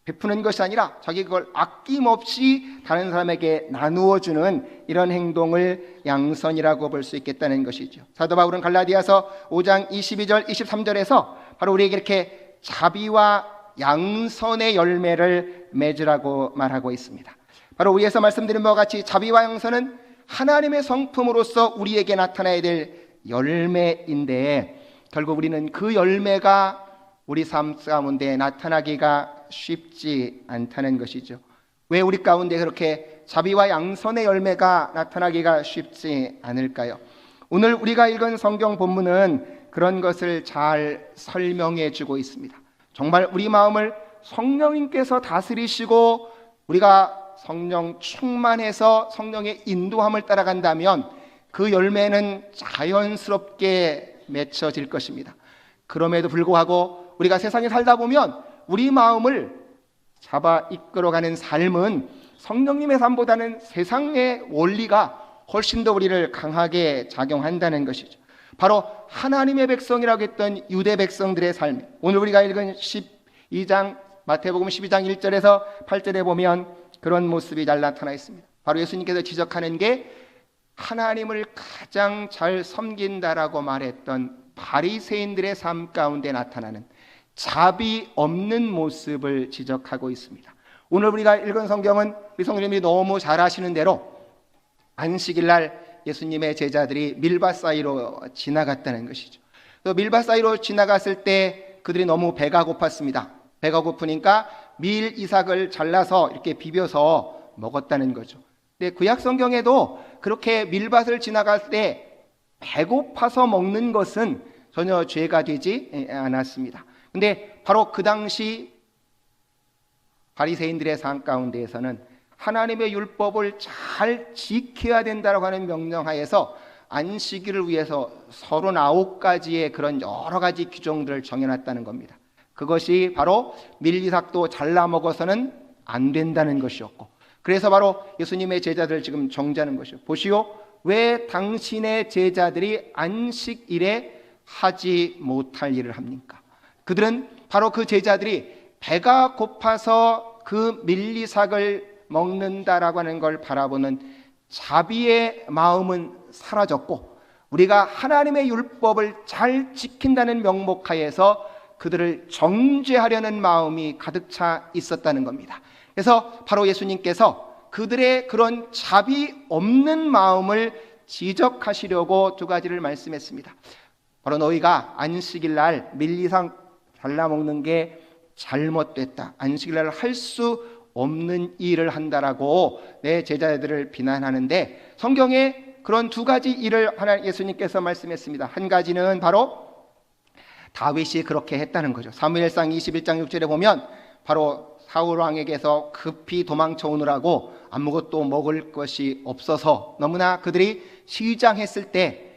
베푸는 것이 아니라 자기 그걸 아낌없이 다른 사람에게 나누어 주는 이런 행동을 양선이라고 볼 수 있겠다는 것이죠. 사도 바울은 갈라디아서 5장 22절 23절에서 바로 우리에게 이렇게 자비와 양선의 열매를 맺으라고 말하고 있습니다. 바로 위에서 말씀드린 바와 같이 자비와 양선은 하나님의 성품으로서 우리에게 나타나야 될 열매인데, 결국 우리는 그 열매가 우리 삶 가운데 나타나기가 쉽지 않다는 것이죠. 왜 우리 가운데 그렇게 자비와 양선의 열매가 나타나기가 쉽지 않을까요? 오늘 우리가 읽은 성경 본문은 그런 것을 잘 설명해 주고 있습니다. 정말 우리 마음을 성령님께서 다스리시고 우리가 성령 충만해서 성령의 인도함을 따라간다면 그 열매는 자연스럽게 맺혀질 것입니다. 그럼에도 불구하고 우리가 세상에 살다 보면 우리 마음을 잡아 이끌어가는 삶은 성령님의 삶보다는 세상의 원리가 훨씬 더 우리를 강하게 작용한다는 것이죠. 바로 하나님의 백성이라고 했던 유대 백성들의 삶, 오늘 우리가 읽은 12장 마태복음 12장 1절에서 8절에 보면 그런 모습이 잘 나타나 있습니다. 바로 예수님께서 지적하는 게 하나님을 가장 잘 섬긴다라고 말했던 바리새인들의 삶 가운데 나타나는 자비 없는 모습을 지적하고 있습니다. 오늘 우리가 읽은 성경은 우리 성령님이 너무 잘 아시는 대로 안식일 날 예수님의 제자들이 밀밭 사이로 지나갔다는 것이죠. 또 밀밭 사이로 지나갔을 때 그들이 너무 배가 고팠습니다. 배가 고프니까 밀 이삭을 잘라서 이렇게 비벼서 먹었다는 거죠. 근데 구약 성경에도 그렇게 밀밭을 지나갈 때 배고파서 먹는 것은 전혀 죄가 되지 않았습니다. 근데 바로 그 당시 바리새인들의 삶 가운데에서는 하나님의 율법을 잘 지켜야 된다고 하는 명령하에서 안식일을 위해서 39가지의 그런 여러 가지 규정들을 정해놨다는 겁니다. 그것이 바로 밀리삭도 잘라 먹어서는 안 된다는 것이었고, 그래서 바로 예수님의 제자들을 지금 정죄하는 것이요. 보시오, 왜 당신의 제자들이 안식일에 하지 못할 일을 합니까? 그들은 바로 그 제자들이 배가 고파서 그 밀리삭을 먹는다라고 하는 걸 바라보는 자비의 마음은 사라졌고, 우리가 하나님의 율법을 잘 지킨다는 명목하에서 그들을 정죄하려는 마음이 가득 차 있었다는 겁니다. 그래서 바로 예수님께서 그들의 그런 자비 없는 마음을 지적하시려고 두 가지를 말씀했습니다. 바로 너희가 안식일 날 밀리삭 잘라 먹는 게 잘못됐다, 안식일 날 할 수 없는 일을 한다라고 내 제자들을 비난하는데, 성경에 그런 두 가지 일을 하나 예수님께서 말씀했습니다. 한 가지는 바로 다윗이 그렇게 했다는 거죠. 사무엘상 21장 6절에 보면 바로 사울 왕에게서 급히 도망쳐 오느라고 아무것도 먹을 것이 없어서 너무나 그들이 시장했을 때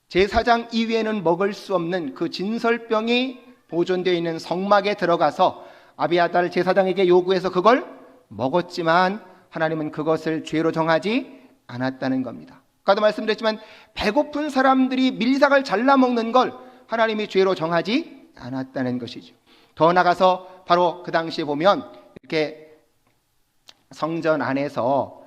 제사장 이외에는 먹을 수 없는 그 진설병이 보존되어 있는 성막에 들어가서 아비아달 제사장에게 요구해서 그걸 먹었지만 하나님은 그것을 죄로 정하지 않았다는 겁니다. 아까도 말씀드렸지만 배고픈 사람들이 밀리삭을 잘라 먹는 걸 하나님이 죄로 정하지 않았다는 것이죠. 더 나가서 바로 그 당시에 보면 이렇게 성전 안에서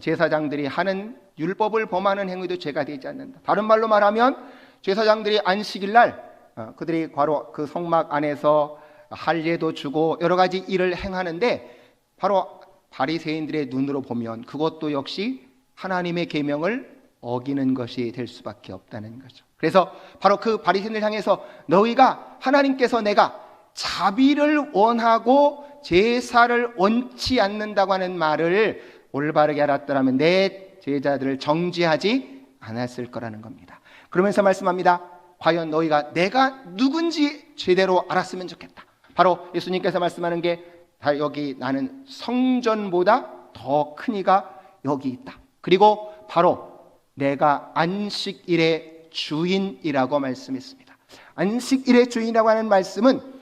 제사장들이 하는 율법을 범하는 행위도 죄가 되지 않는다. 다른 말로 말하면 제사장들이 안식일 날 그들이 바로 그 성막 안에서 할례도 주고 여러 가지 일을 행하는데, 바로 바리새인들의 눈으로 보면 그것도 역시 하나님의 계명을 어기는 것이 될 수밖에 없다는 거죠. 그래서 바로 그 바리새인을 향해서 너희가 하나님께서 내가 자비를 원하고 제사를 원치 않는다고 하는 말을 올바르게 알았더라면 내 제자들을 정죄하지 않았을 거라는 겁니다. 그러면서 말씀합니다. 과연 너희가 내가 누군지 제대로 알았으면 좋겠다. 바로 예수님께서 말씀하는 게 다 여기 나는 성전보다 더 큰 이가 여기 있다. 그리고 바로 내가 안식일의 주인이라고 말씀했습니다. 안식일의 주인이라고 하는 말씀은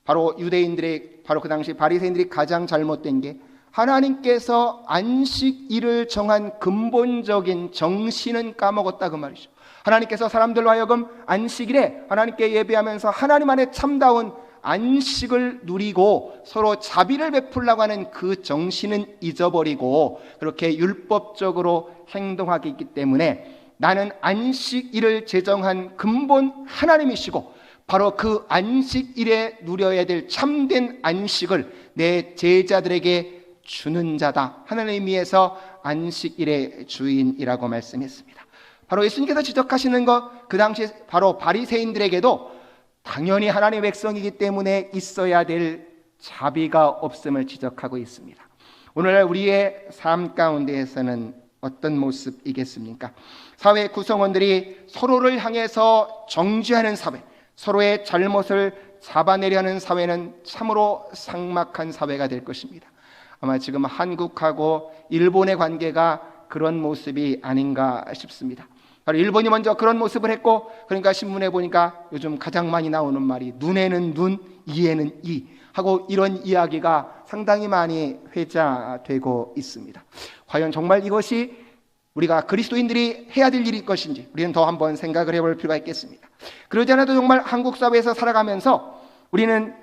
바로 유대인들의, 바로 그 당시 바리새인들이 가장 잘못된 게 하나님께서 안식일을 정한 근본적인 정신은 까먹었다 그 말이죠. 하나님께서 사람들로 하여금 안식일에 하나님께 예배하면서 하나님 안에 참다운 안식을 누리고 서로 자비를 베풀려고 하는 그 정신은 잊어버리고 그렇게 율법적으로 행동하기 있기 때문에 나는 안식일을 제정한 근본 하나님이시고 바로 그 안식일에 누려야 될 참된 안식을 내 제자들에게 주는 자다. 하나님 위해서 안식일의 주인이라고 말씀했습니다. 바로 예수님께서 지적하시는 것, 그 당시 바로 바리새인들에게도 당연히 하나님의 백성이기 때문에 있어야 될 자비가 없음을 지적하고 있습니다. 오늘날 우리의 삶 가운데에서는 어떤 모습이겠습니까? 사회 구성원들이 서로를 향해서 정죄하는 사회, 서로의 잘못을 잡아내려는 사회는 참으로 삭막한 사회가 될 것입니다. 아마 지금 한국하고 일본의 관계가 그런 모습이 아닌가 싶습니다. 바로 일본이 먼저 그런 모습을 했고, 그러니까 신문에 보니까 요즘 가장 많이 나오는 말이 눈에는 눈, 이에는 이 하고 이런 이야기가 상당히 많이 회자되고 있습니다. 과연 정말 이것이 우리가 그리스도인들이 해야 될 일일 것인지 우리는 더 한번 생각을 해볼 필요가 있겠습니다. 그러지 않아도 정말 한국 사회에서 살아가면서 우리는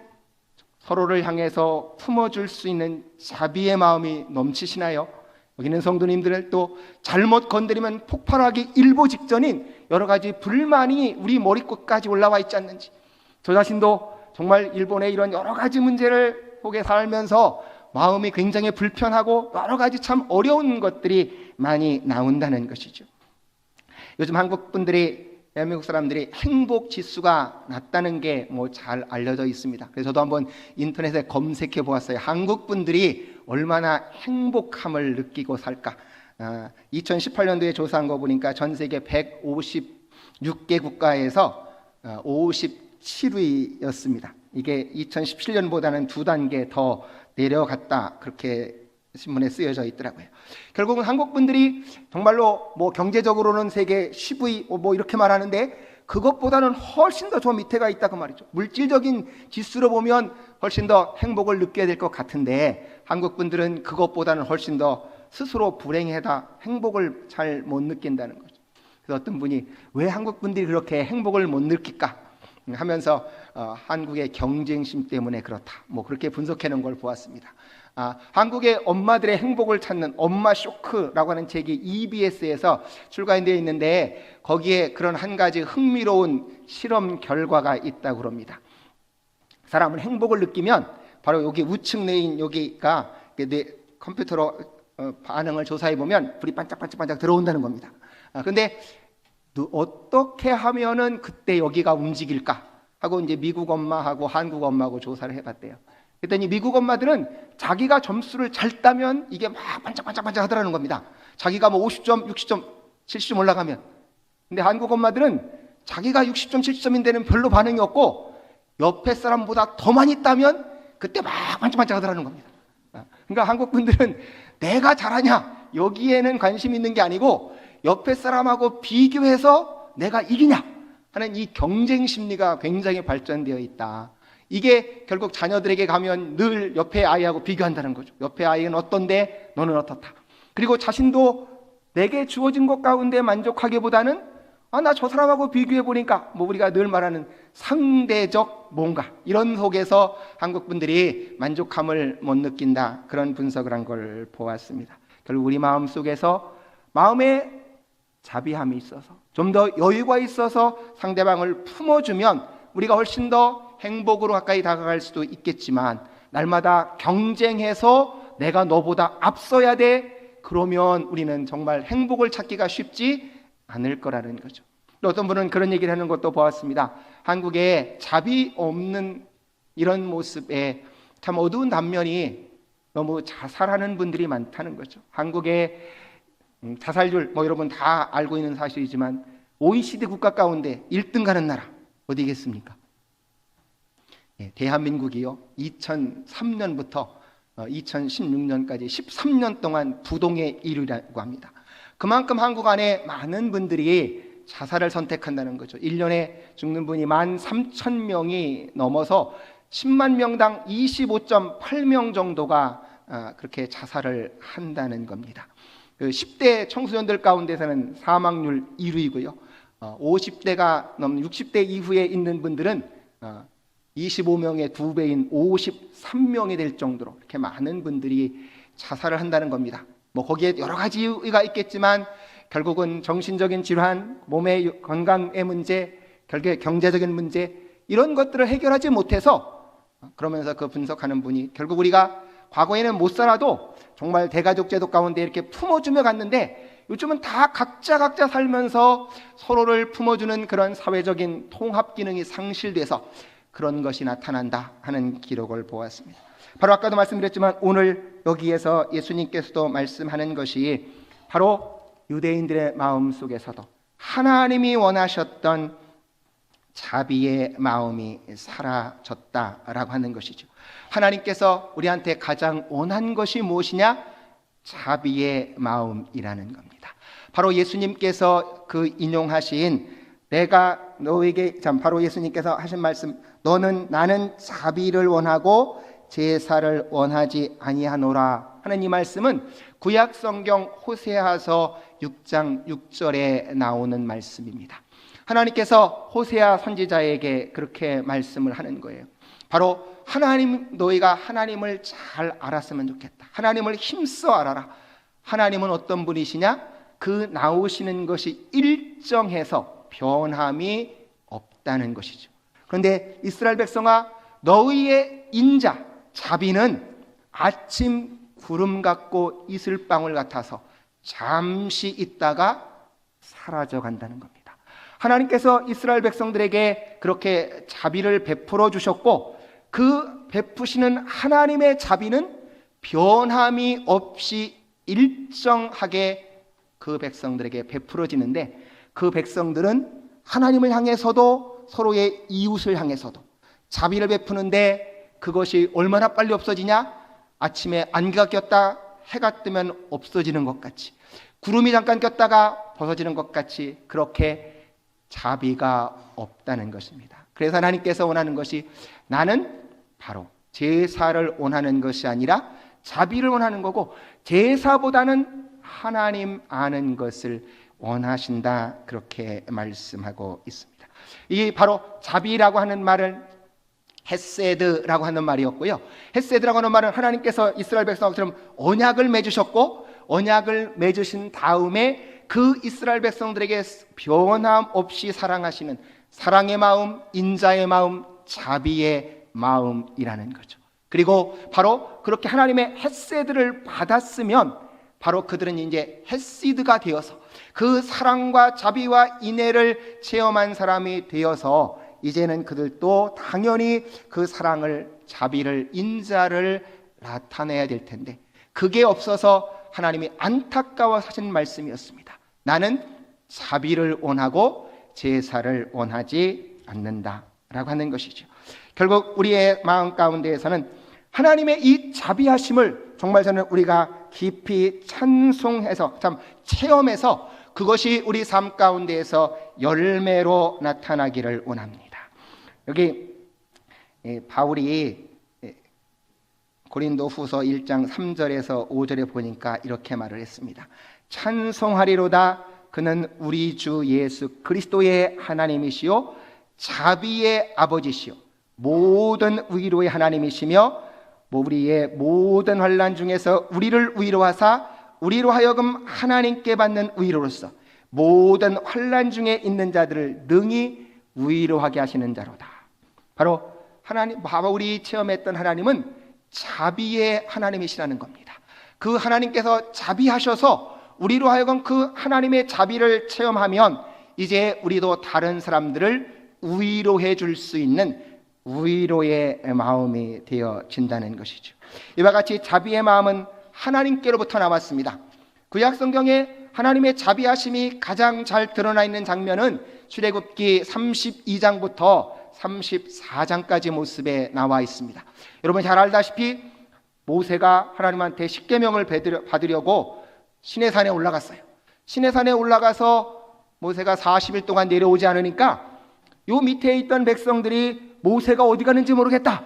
서로를 향해서 품어줄 수 있는 자비의 마음이 넘치시나요? 여기 있는 성도님들은 또 잘못 건드리면 폭발하기 일보 직전인 여러 가지 불만이 우리 머리끝까지 올라와 있지 않는지, 저 자신도 정말 일본의 이런 여러 가지 문제를 보게 살면서 마음이 굉장히 불편하고 여러 가지 참 어려운 것들이 많이 나온다는 것이죠. 요즘 한국 분들이, 대한민국 사람들이 행복 지수가 낮다는 게 뭐 잘 알려져 있습니다. 그래서 저도 한번 인터넷에 검색해 보았어요. 한국 분들이 얼마나 행복함을 느끼고 살까. 2018년도에 조사한 거 보니까 전 세계 156개 국가에서 57위였습니다. 이게 2017년보다는 2단계 더 내려갔다, 그렇게 신문에 쓰여져 있더라고요. 결국은 한국 분들이 정말로 뭐 경제적으로는 세계 10위 뭐 이렇게 말하는데 그것보다는 훨씬 더 저 밑에가 있다고 말이죠. 물질적인 지수로 보면 훨씬 더 행복을 느껴야 될 것 같은데 한국 분들은 그것보다는 훨씬 더 스스로 불행해다 행복을 잘 못 느낀다는 거죠. 그래서 어떤 분이 왜 한국 분들이 그렇게 행복을 못 느낄까 하면서 한국의 경쟁심 때문에 그렇다 뭐 그렇게 분석해 놓은 걸 보았습니다. 한국의 엄마들의 행복을 찾는 엄마 쇼크라고 하는 책이 EBS에서 출간되어 있는데 거기에 그런 한 가지 흥미로운 실험 결과가 있다고 합니다. 사람은 행복을 느끼면 바로 여기 우측 뇌인 여기가 뇌 컴퓨터로 반응을 조사해 보면 불이 반짝반짝 들어온다는 겁니다. 그런데 어떻게 하면은 그때 여기가 움직일까 하고 이제 미국 엄마하고 한국 엄마하고 조사를 해봤대요. 그랬더니 미국 엄마들은 자기가 점수를 잘 따면 이게 막 반짝반짝 하더라는 겁니다. 자기가 뭐 50점, 60점, 70점 올라가면. 근데 한국 엄마들은 자기가 60점, 70점인 데는 별로 반응이 없고 옆에 사람보다 더 많이 따면 그때 막 반짝반짝 하더라는 겁니다. 그러니까 한국 분들은 내가 잘하냐 여기에는 관심 있는 게 아니고 옆에 사람하고 비교해서 내가 이기냐 하는 이 경쟁 심리가 굉장히 발전되어 있다. 이게 결국 자녀들에게 가면 늘 옆에 아이하고 비교한다는 거죠. 옆에 아이는 어떤데 너는 어떻다. 그리고 자신도 내게 주어진 것 가운데 만족하기보다는 나 저 사람하고 비교해 보니까 뭐 우리가 늘 말하는 상대적 뭔가 이런 속에서 한국 분들이 만족감을 못 느낀다. 그런 분석을 한 걸 보았습니다. 결국 우리 마음 속에서 마음에 자비함이 있어서 좀 더 여유가 있어서 상대방을 품어주면 우리가 훨씬 더 행복으로 가까이 다가갈 수도 있겠지만 날마다 경쟁해서 내가 너보다 앞서야 돼 그러면 우리는 정말 행복을 찾기가 쉽지 않을 거라는 거죠. 또 어떤 분은 그런 얘기를 하는 것도 보았습니다. 한국에 자비 없는 이런 모습에 참 어두운 단면이 너무 자살하는 분들이 많다는 거죠. 한국의 자살률 뭐 여러분 다 알고 있는 사실이지만 OECD 국가 가운데 1등 가는 나라 어디겠습니까? 대한민국이요 2003년부터 2016년까지 13년 동안 부동의 1위라고 합니다. 그만큼 한국 안에 많은 분들이 자살을 선택한다는 거죠. 1년에 죽는 분이 13,000명이 넘어서 10만 명당 25.8명 정도가 그렇게 자살을 한다는 겁니다. 10대 청소년들 가운데서는 사망률 1위고요. 50대가 넘는 60대 이후에 있는 분들은 25명의 2배인 53명이 될 정도로 이렇게 많은 분들이 자살을 한다는 겁니다. 뭐 거기에 여러 가지 이유가 있겠지만 결국은 정신적인 질환, 몸의 건강의 문제, 결국에 경제적인 문제 이런 것들을 해결하지 못해서 그러면서 그 분석하는 분이 결국 우리가 과거에는 못 살아도 정말 대가족 제도 가운데 이렇게 품어주며 갔는데 요즘은 다 각자 살면서 서로를 품어주는 그런 사회적인 통합 기능이 상실돼서 그런 것이 나타난다 하는 기록을 보았습니다. 바로 아까도 말씀드렸지만 오늘 여기에서 예수님께서도 말씀하는 것이 바로 유대인들의 마음 속에서도 하나님이 원하셨던 자비의 마음이 사라졌다라고 하는 것이죠. 하나님께서 우리한테 가장 원한 것이 무엇이냐? 자비의 마음이라는 겁니다. 바로 예수님께서 그 인용하신 내가 너에게 바로 예수님께서 하신 말씀 나는 자비를 원하고 제사를 원하지 아니하노라 하는 이 말씀은 구약 성경 호세아서 6장 6절에 나오는 말씀입니다. 하나님께서 호세아 선지자에게 그렇게 말씀을 하는 거예요. 바로 하나님 너희가 하나님을 잘 알았으면 좋겠다. 하나님을 힘써 알아라. 하나님은 어떤 분이시냐? 그 나오시는 것이 일정해서 변함이 없다는 것이죠. 그런데 이스라엘 백성아 너희의 인자 자비는 아침 구름 같고 이슬방울 같아서 잠시 있다가 사라져 간다는 겁니다. 하나님께서 이스라엘 백성들에게 그렇게 자비를 베풀어 주셨고 그 베푸시는 하나님의 자비는 변함이 없이 일정하게 그 백성들에게 베풀어지는데 그 백성들은 하나님을 향해서도 서로의 이웃을 향해서도 자비를 베푸는데 그것이 얼마나 빨리 없어지냐? 아침에 안개가 꼈다 해가 뜨면 없어지는 것 같이, 구름이 잠깐 꼈다가 벗어지는 것 같이 그렇게 자비가 없다는 것입니다. 그래서 하나님께서 원하는 것이, 나는 바로 제사를 원하는 것이 아니라 자비를 원하는 거고, 제사보다는 하나님 아는 것을 원하신다, 그렇게 말씀하고 있습니다. 이 바로 자비라고 하는 말은 헤세드라고 하는 말이었고요. 헤세드라고 하는 말은 하나님께서 이스라엘 백성처럼 언약을 맺으셨고, 언약을 맺으신 다음에 그 이스라엘 백성들에게 변함없이 사랑하시는 사랑의 마음, 인자의 마음, 자비의 마음이라는 거죠. 그리고 바로 그렇게 하나님의 헤세드를 받았으면 바로 그들은 이제 헤시드가 되어서 그 사랑과 자비와 인애를 체험한 사람이 되어서 이제는 그들도 당연히 그 사랑을, 자비를, 인자를 나타내야 될 텐데, 그게 없어서 하나님이 안타까워 하신 말씀이었습니다. 나는 자비를 원하고 제사를 원하지 않는다라고 하는 것이죠. 결국 우리의 마음 가운데에서는 하나님의 이 자비하심을 정말 저는 우리가 깊이 찬송해서, 참 체험해서 그것이 우리 삶 가운데에서 열매로 나타나기를 원합니다. 여기 바울이 고린도후서 1장 3절에서 5절에 보니까 이렇게 말을 했습니다. 찬송하리로다, 그는 우리 주 예수 그리스도의 하나님이시요 자비의 아버지시요 모든 위로의 하나님이시며, 우리의 모든 환난 중에서 우리를 위로하사 우리로 하여금 하나님께 받는 위로로서 모든 환난 중에 있는 자들을 능히 위로하게 하시는 자로다. 바로 하나님, 바울이 체험했던 하나님은 자비의 하나님이시라는 겁니다. 그 하나님께서 자비하셔서 우리로 하여금 그 하나님의 자비를 체험하면 이제 우리도 다른 사람들을 위로해 줄 수 있는 위로의 마음이 되어진다는 것이죠. 이와 같이 자비의 마음은 하나님께로부터 나왔습니다. 구약 성경에 하나님의 자비하심이 가장 잘 드러나 있는 장면은 출애굽기 32장부터 34장까지 모습에 나와 있습니다. 여러분 잘 알다시피 모세가 하나님한테 십계명을 받으려고 시내산에 올라갔어요. 시내산에 올라가서 모세가 40일 동안 내려오지 않으니까 요 밑에 있던 백성들이 모세가 어디 가는지 모르겠다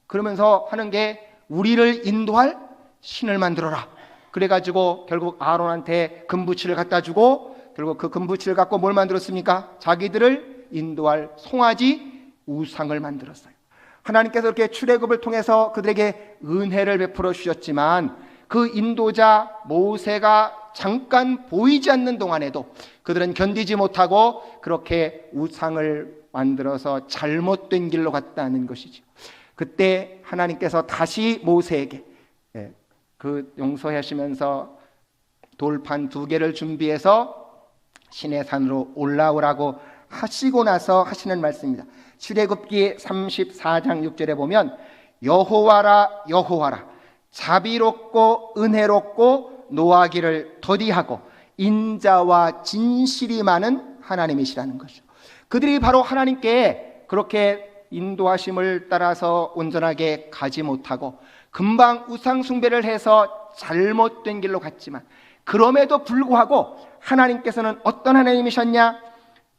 그러면서 하는 게, 우리를 인도할 신을 만들어라. 그래가지고 결국 아론한테 금부치를 갖다 주고, 결국 그 금부치를 갖고 뭘 만들었습니까? 자기들을 인도할 송아지 우상을 만들었어요. 하나님께서 이렇게 출애굽을 통해서 그들에게 은혜를 베풀어 주셨지만, 그 인도자 모세가 잠깐 보이지 않는 동안에도 그들은 견디지 못하고 그렇게 우상을 만들어서 잘못된 길로 갔다는 것이죠. 그때 하나님께서 다시 모세에게 그 용서하시면서 돌판 2개를 준비해서 시내산으로 올라오라고 하시고 나서 하시는 말씀입니다. 출애굽기 34장 6절에 보면, 여호와라 여호와라, 자비롭고 은혜롭고 노하기를 더디하고 인자와 진실이 많은 하나님이시라는 것이죠. 그들이 바로 하나님께 그렇게 인도하심을 따라서 온전하게 가지 못하고 금방 우상 숭배를 해서 잘못된 길로 갔지만, 그럼에도 불구하고 하나님께서는 어떤 하나님이셨냐?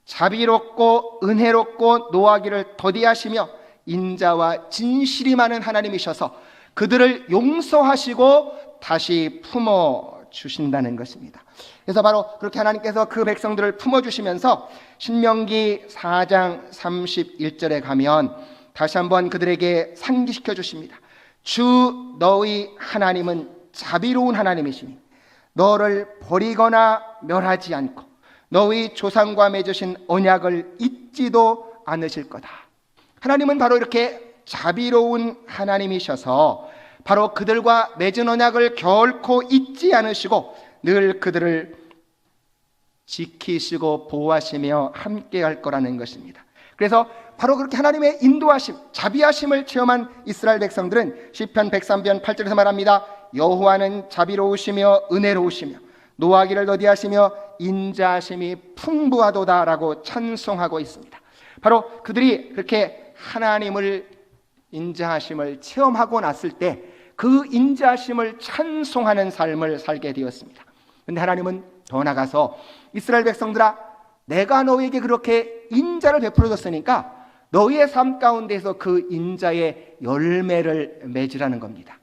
자비롭고 은혜롭고 노하기를 더디하시며 인자와 진실이 많은 하나님이셔서 그들을 용서하시고 다시 품어주신다는 것입니다. 그래서 바로 그렇게 하나님께서 그 백성들을 품어주시면서 신명기 4장 31절에 가면 다시 한번 그들에게 상기시켜 주십니다. 주 너희 하나님은 자비로운 하나님이시니 너를 버리거나 멸하지 않고 너희 조상과 맺으신 언약을 잊지도 않으실 거다. 하나님은 바로 이렇게 자비로운 하나님이셔서 바로 그들과 맺은 언약을 결코 잊지 않으시고 늘 그들을 지키시고 보호하시며 함께 할 거라는 것입니다. 그래서 바로 그렇게 하나님의 인도하심, 자비하심을 체험한 이스라엘 백성들은 시편 103편 8절에서 말합니다. 여호와는 자비로우시며 은혜로우시며 노하기를 더디하시며 인자하심이 풍부하도다라고 찬송하고 있습니다. 바로 그들이 그렇게 하나님을 인자하심을 체험하고 났을 때 그 인자하심을 찬송하는 삶을 살게 되었습니다. 그런데 하나님은 더 나가서 이스라엘 백성들아, 내가 너희에게 그렇게 인자를 베풀어 줬으니까 너희의 삶 가운데서 그 인자의 열매를 맺으라는 겁니다.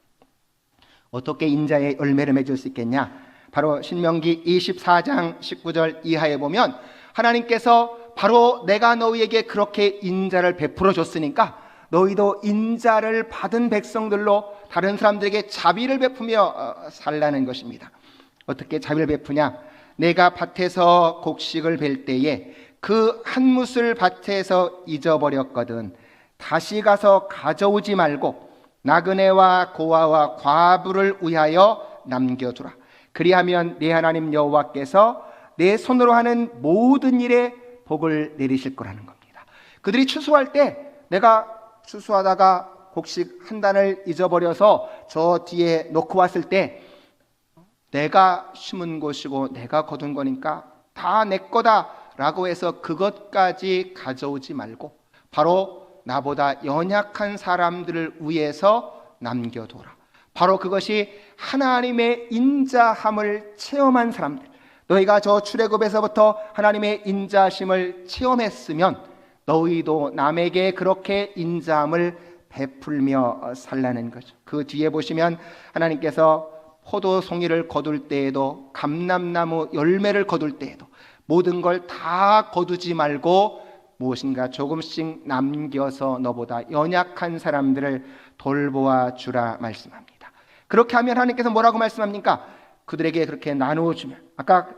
어떻게 인자의 열매를 맺을 수 있겠냐? 바로 신명기 24장 19절 이하에 보면 하나님께서 바로 내가 너희에게 그렇게 인자를 베풀어 줬으니까 너희도 인자를 받은 백성들로 다른 사람들에게 자비를 베푸며 살라는 것입니다. 어떻게 자비를 베푸냐? 내가 밭에서 곡식을 벨 때에 그 한 뭇을 밭에서 잊어버렸거든 다시 가서 가져오지 말고 나그네와 고아와 과부를 위하여 남겨두라. 그리하면 내 하나님 여호와께서 내 손으로 하는 모든 일에 복을 내리실 거라는 겁니다. 그들이 추수할 때 내가 추수하다가 곡식 한 단을 잊어버려서 저 뒤에 놓고 왔을 때 내가 심은 곳이고 내가 거둔 거니까 다 내 거다라고 해서 그것까지 가져오지 말고 바로 나보다 연약한 사람들을 위해서 남겨둬라. 바로 그것이 하나님의 인자함을 체험한 사람들, 너희가 저 출애굽에서부터 하나님의 인자심을 체험했으면 너희도 남에게 그렇게 인자함을 베풀며 살라는 거죠. 그 뒤에 보시면 하나님께서 포도 송이를 거둘 때에도 감람나무 열매를 거둘 때에도 모든 걸 다 거두지 말고 무엇인가 조금씩 남겨서 너보다 연약한 사람들을 돌보아 주라 말씀합니다. 그렇게 하면 하나님께서 뭐라고 말씀합니까? 그들에게 그렇게 나누어 주면, 아까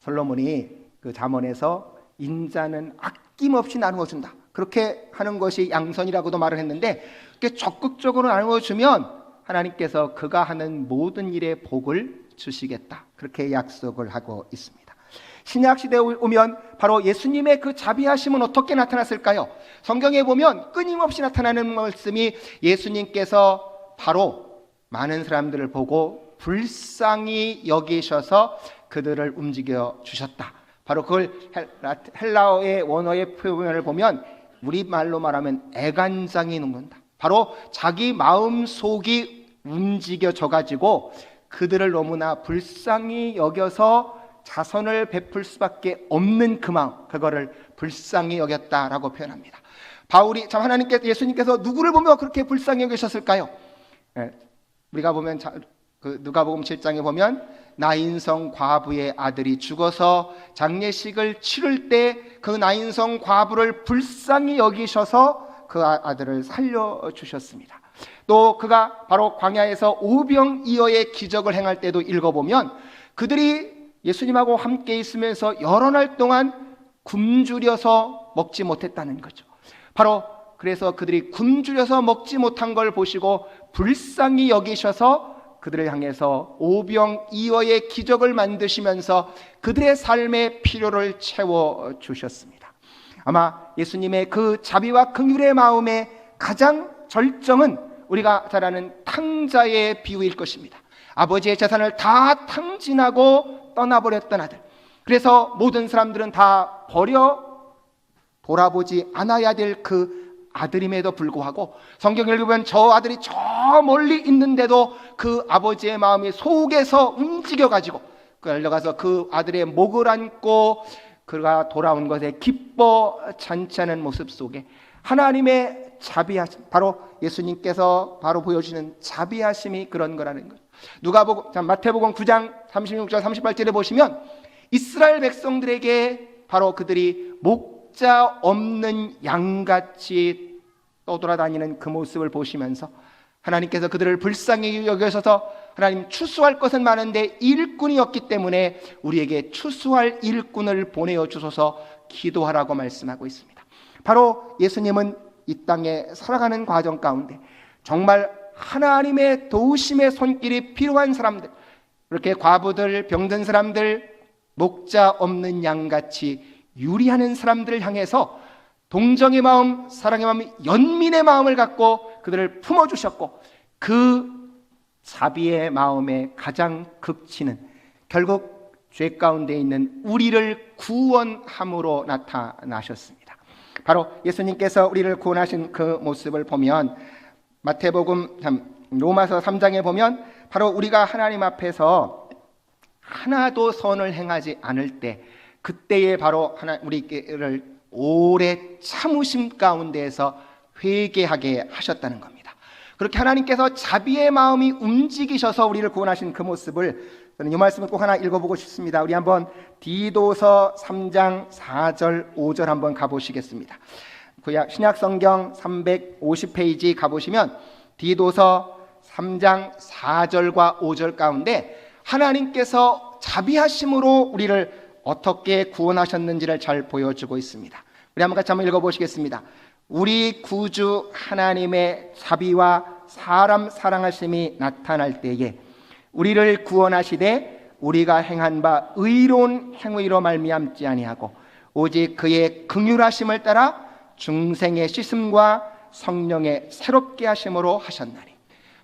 솔로몬이 그 잠언에서 인자는 아낌없이 나누어 준다, 그렇게 하는 것이 양선이라고도 말을 했는데, 그렇게 적극적으로 나누어 주면 하나님께서 그가 하는 모든 일에 복을 주시겠다, 그렇게 약속을 하고 있습니다. 신약 시대에 오면 바로 예수님의 그 자비하심은 어떻게 나타났을까요? 성경에 보면 끊임없이 나타나는 말씀이 예수님께서 바로 많은 사람들을 보고 불쌍히 여기셔서 그들을 움직여 주셨다. 바로 그걸 헬라어의 원어의 표현을 보면 우리말로 말하면 애간장이 녹는다. 바로 자기 마음속이 움직여져 가지고 그들을 너무나 불쌍히 여겨서 자선을 베풀 수밖에 없는 그 마음, 그거를 불쌍히 여겼다라고 표현합니다. 바울이 참 하나님께서, 예수님께서 누구를 보며 그렇게 불쌍히 여기셨을까요? 우리가 보면 그 누가복음 7장에 보면 나인성 과부의 아들이 죽어서 장례식을 치를 때 그 나인성 과부를 불쌍히 여기셔서 그 아들을 살려주셨습니다. 또 그가 바로 광야에서 오병이어의 기적을 행할 때도 읽어보면 그들이 예수님하고 함께 있으면서 여러 날 동안 굶주려서 먹지 못했다는 거죠. 바로 그래서 그들이 굶주려서 먹지 못한 걸 보시고 불쌍히 여기셔서 그들을 향해서 오병이어의 기적을 만드시면서 그들의 삶의 필요를 채워주셨습니다. 아마 예수님의 그 자비와 긍휼의 마음의 가장 절정은 우리가 잘 아는 탕자의 비유일 것입니다. 아버지의 재산을 다 탕진하고 떠나버렸던 아들, 그래서 모든 사람들은 다 버려 돌아보지 않아야 될 그 아들임에도 불구하고 성경을 읽으면 저 아들이 저 멀리 있는데도 그 아버지의 마음이 속에서 움직여가지고 끌려가서 그 아들의 목을 안고 그가 돌아온 것에 기뻐 잔치하는 모습 속에 하나님의 자비하심, 바로 예수님께서 바로 보여주시는 자비하심이 그런 거라는 거죠. 마태복음 9장 36절 38절에 보시면 이스라엘 백성들에게 바로 그들이 목자 없는 양같이 떠돌아다니는 그 모습을 보시면서 하나님께서 그들을 불쌍히 여기셔서 하나님 추수할 것은 많은데 일꾼이 없기 때문에 우리에게 추수할 일꾼을 보내어 주소서 기도하라고 말씀하고 있습니다. 바로 예수님은 이 땅에 살아가는 과정 가운데 정말 하나님의 도우심의 손길이 필요한 사람들, 이렇게 과부들, 병든 사람들, 목자 없는 양같이 유리하는 사람들을 향해서 동정의 마음, 사랑의 마음, 연민의 마음을 갖고 그들을 품어주셨고, 그 자비의 마음의 가장 극치는 결국 죄 가운데 있는 우리를 구원함으로 나타나셨습니다. 바로 예수님께서 우리를 구원하신 그 모습을 보면 마태복음 로마서 3장에 보면 바로 우리가 하나님 앞에서 하나도 선을 행하지 않을 때 그때에 바로 우리를 오래 참으심 가운데에서 회개하게 하셨다는 겁니다. 그렇게 하나님께서 자비의 마음이 움직이셔서 우리를 구원하신 그 모습을 저는 이 말씀을 꼭 하나 읽어보고 싶습니다. 우리 한번 디도서 3장 4절 5절 한번 가보시겠습니다. 신약성경 350페이지 가보시면 디도서 3장 4절과 5절 가운데 하나님께서 자비하심으로 우리를 어떻게 구원하셨는지를 잘 보여주고 있습니다. 우리 한번 같이 한번 읽어보시겠습니다. 우리 구주 하나님의 자비와 사람 사랑하심이 나타날 때에 우리를 구원하시되 우리가 행한 바 의로운 행위로 말미암지 아니하고 오직 그의 긍휼하심을 따라 중생의 씻음과 성령의 새롭게 하심으로 하셨나니.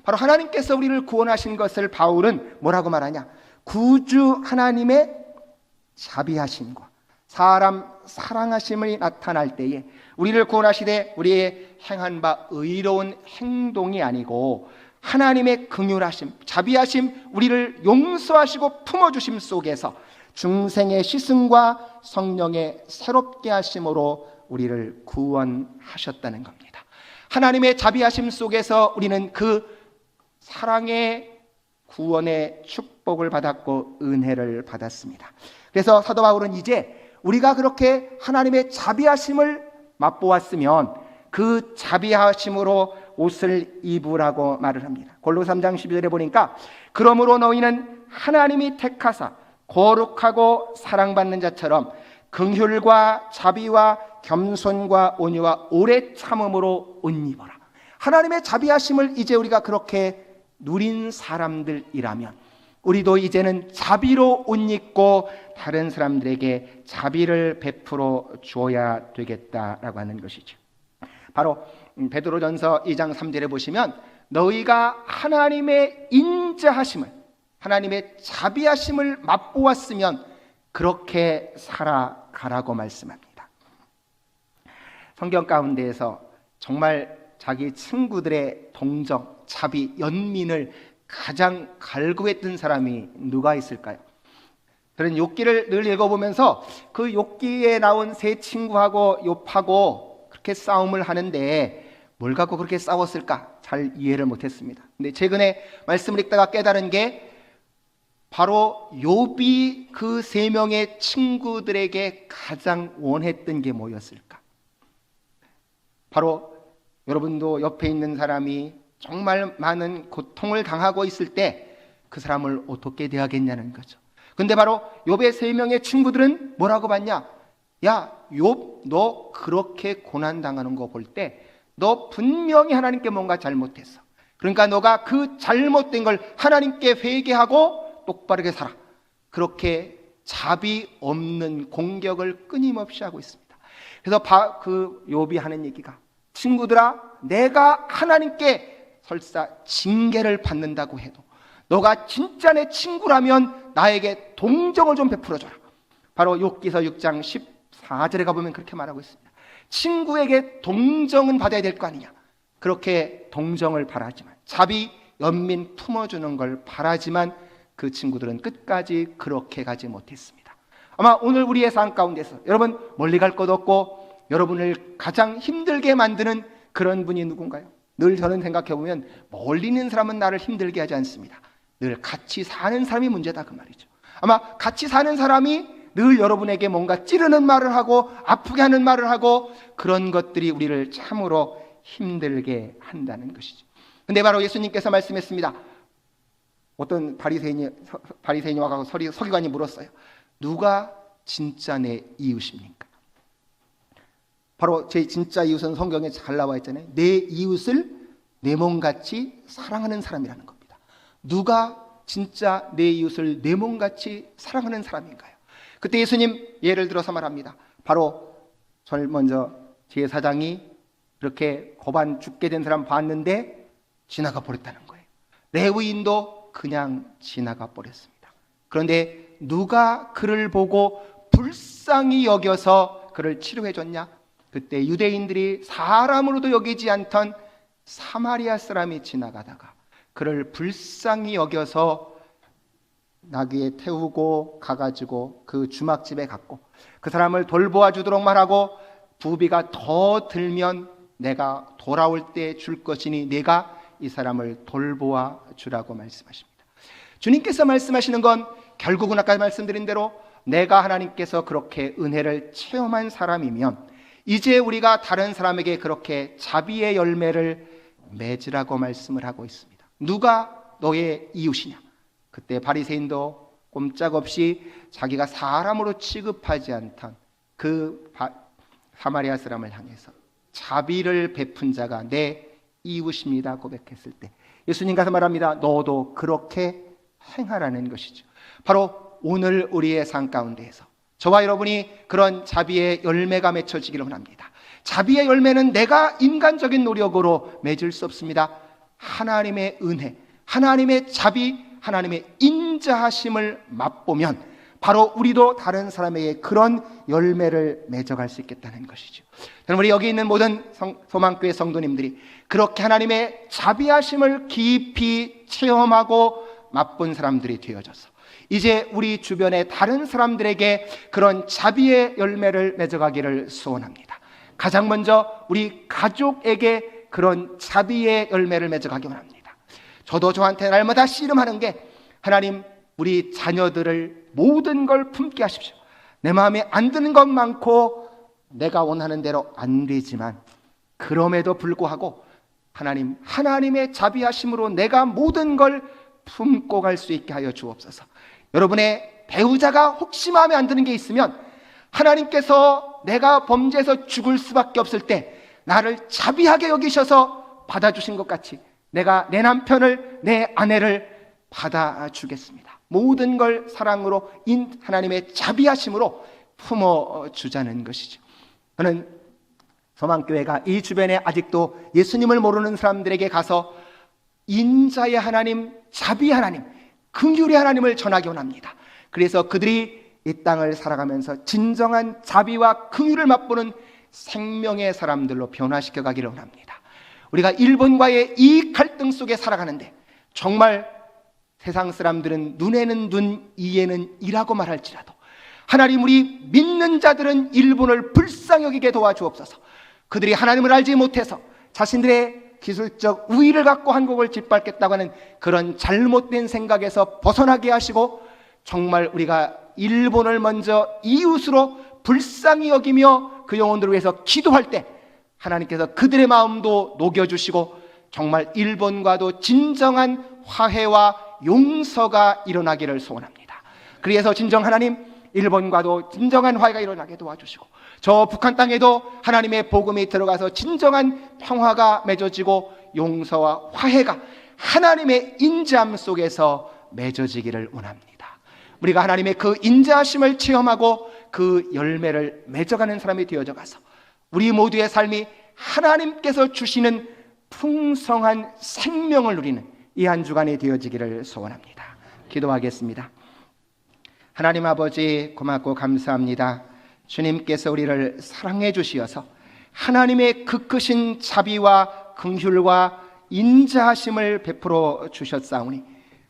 바로 하나님께서 우리를 구원하신 것을 바울은 뭐라고 말하냐? 구주 하나님의 자비하심과 사람 사랑하심이 나타날 때에 우리를 구원하시되 우리의 행한 바 의로운 행동이 아니고 하나님의 긍휼하심, 자비하심, 우리를 용서하시고 품어주심 속에서 중생의 씻음과 성령의 새롭게 하심으로 우리를 구원하셨다는 겁니다. 하나님의 자비하심 속에서 우리는 그 사랑의 구원의 축복을 받았고 은혜를 받았습니다. 그래서 사도 바울은 이제 우리가 그렇게 하나님의 자비하심을 맛보았으면 그 자비하심으로 옷을 입으라고 말을 합니다. 골로새 3장 12절에 보니까 그러므로 너희는 하나님이 택하사 거룩하고 사랑받는 자처럼 긍휼과 자비와 겸손과 온유와 오래 참음으로 옷 입어라. 하나님의 자비하심을 이제 우리가 그렇게 누린 사람들이라면 우리도 이제는 자비로 옷 입고 다른 사람들에게 자비를 베풀어 주어야 되겠다라고 하는 것이죠. 바로 베드로전서 2장 3절에 보시면 너희가 하나님의 인자하심을, 하나님의 자비하심을 맛보았으면 그렇게 살아가라고 말씀합니다. 성경 가운데에서 정말 자기 친구들의 동정, 자비, 연민을 가장 갈구했던 사람이 누가 있을까요? 저는 욥기를 늘 읽어보면서 그 욥기에 나온 세 친구하고 욥하고 그렇게 싸움을 하는데 뭘 갖고 그렇게 싸웠을까? 잘 이해를 못했습니다. 근데 최근에 말씀을 읽다가 깨달은 게 바로 욥이 그 세 명의 친구들에게 가장 원했던 게 뭐였을까? 바로 여러분도 옆에 있는 사람이 정말 많은 고통을 당하고 있을 때 그 사람을 어떻게 대하겠냐는 거죠. 근데 바로 욥의 세 명의 친구들은 뭐라고 봤냐? 야, 욥, 너 그렇게 고난 당하는 거 볼 때 너 분명히 하나님께 뭔가 잘못했어. 그러니까 너가 그 잘못된 걸 하나님께 회개하고 똑바르게 살아. 그렇게 자비 없는 공격을 끊임없이 하고 있습니다. 그래서 그 욥이 하는 얘기가 친구들아, 내가 하나님께 설사 징계를 받는다고 해도 너가 진짜 내 친구라면 나에게 동정을 좀 베풀어줘라. 바로 욥기서 6장 14절에 가보면 그렇게 말하고 있습니다. 친구에게 동정은 받아야 될 거 아니냐. 그렇게 동정을 바라지만, 자비, 연민 품어주는 걸 바라지만 그 친구들은 끝까지 그렇게 가지 못했습니다. 아마 오늘 우리의 삶 가운데서 여러분 멀리 갈 것 없고 여러분을 가장 힘들게 만드는 그런 분이 누군가요? 늘 저는 생각해보면 멀리 있는 사람은 나를 힘들게 하지 않습니다. 늘 같이 사는 사람이 문제다 그 말이죠. 아마 같이 사는 사람이 늘 여러분에게 뭔가 찌르는 말을 하고 아프게 하는 말을 하고 그런 것들이 우리를 참으로 힘들게 한다는 것이죠. 근데 바로 예수님께서 말씀했습니다. 어떤 바리새인이 와서 서기관이 물었어요. 누가 진짜 내 이웃입니까? 바로 제 진짜 이웃은 성경에 잘 나와 있잖아요. 내 이웃을 내 몸같이 사랑하는 사람이라는 겁니다. 누가 진짜 내 이웃을 내 몸같이 사랑하는 사람인가요? 그때 예수님 예를 들어서 말합니다. 바로 먼저 제사장이 그렇게 고반 죽게 된 사람 봤는데 지나가 버렸다는 거예요. 레위인도 그냥 지나가 버렸습니다. 그런데 누가 그를 보고 불쌍히 여겨서 그를 치료해 줬냐? 그때 유대인들이 사람으로도 여기지 않던 사마리아 사람이 지나가다가 그를 불쌍히 여겨서 나귀에 태우고 가가지고 그 주막집에 갔고 그 사람을 돌보아 주도록 말하고 부비가 더 들면 내가 돌아올 때 줄 것이니 내가 이 사람을 돌보아 주라고 말씀하십니다. 주님께서 말씀하시는 건 결국은 아까 말씀드린 대로 내가 하나님께서 그렇게 은혜를 체험한 사람이면 이제 우리가 다른 사람에게 그렇게 자비의 열매를 맺으라고 말씀을 하고 있습니다. 누가 너의 이웃이냐? 그때 바리새인도 꼼짝없이 자기가 사람으로 취급하지 않던 그 사마리아 사람을 향해서 자비를 베푼 자가 내 이웃입니다 고백했을 때 예수님께서 말합니다. 너도 그렇게 행하라는 것이죠. 바로 오늘 우리의 삶 가운데에서 저와 여러분이 그런 자비의 열매가 맺혀지기를 원합니다. 자비의 열매는 내가 인간적인 노력으로 맺을 수 없습니다. 하나님의 은혜, 하나님의 자비, 하나님의 인자하심을 맛보면 바로 우리도 다른 사람에게 그런 열매를 맺어갈 수 있겠다는 것이죠. 여러분, 우리 여기 있는 모든 소망교회 성도님들이 그렇게 하나님의 자비하심을 깊이 체험하고 맛본 사람들이 되어져서 이제 우리 주변의 다른 사람들에게 그런 자비의 열매를 맺어가기를 소원합니다. 가장 먼저 우리 가족에게 그런 자비의 열매를 맺어가기 원합니다. 저도 저한테 날마다 씨름하는 게 하나님 우리 자녀들을 모든 걸 품게 하십시오. 내 마음에 안 드는 것 많고 내가 원하는 대로 안 되지만 그럼에도 불구하고 하나님, 하나님의 자비하심으로 내가 모든 걸 품고 갈 수 있게 하여 주옵소서. 여러분의 배우자가 혹시 마음에 안 드는 게 있으면 하나님께서 내가 범죄해서 죽을 수밖에 없을 때 나를 자비하게 여기셔서 받아주신 것 같이 내가 내 남편을, 내 아내를 받아주겠습니다. 모든 걸 사랑으로 하나님의 자비하심으로 품어주자는 것이죠. 저는 소망교회가 이 주변에 아직도 예수님을 모르는 사람들에게 가서 인자의 하나님, 자비 하나님, 긍휼의 하나님을 전하기 원합니다. 그래서 그들이 이 땅을 살아가면서 진정한 자비와 긍휼을 맛보는 생명의 사람들로 변화시켜 가기를 원합니다. 우리가 일본과의 이 갈등 속에 살아가는데 정말 세상 사람들은 눈에는 눈, 이에는 이라고 말할지라도 하나님 우리 믿는 자들은 일본을 불쌍히 여기게 도와주옵소서. 그들이 하나님을 알지 못해서 자신들의 기술적 우위를 갖고 한국을 짓밟겠다고 하는 그런 잘못된 생각에서 벗어나게 하시고 정말 우리가 일본을 먼저 이웃으로 불쌍히 여기며 그 영혼들을 위해서 기도할 때 하나님께서 그들의 마음도 녹여주시고 정말 일본과도 진정한 화해와 용서가 일어나기를 소원합니다. 그래서 진정 하나님 일본과도 진정한 화해가 일어나게 도와주시고 저 북한 땅에도 하나님의 복음이 들어가서 진정한 평화가 맺어지고 용서와 화해가 하나님의 인자함 속에서 맺어지기를 원합니다. 우리가 하나님의 그 인자하심을 체험하고 그 열매를 맺어가는 사람이 되어져 가서 우리 모두의 삶이 하나님께서 주시는 풍성한 생명을 누리는 이 한 주간이 되어지기를 소원합니다. 기도하겠습니다. 하나님 아버지 고맙고 감사합니다. 주님께서 우리를 사랑해 주시어서 하나님의 그 크신 자비와 긍휼과 인자하심을 베풀어 주셨사오니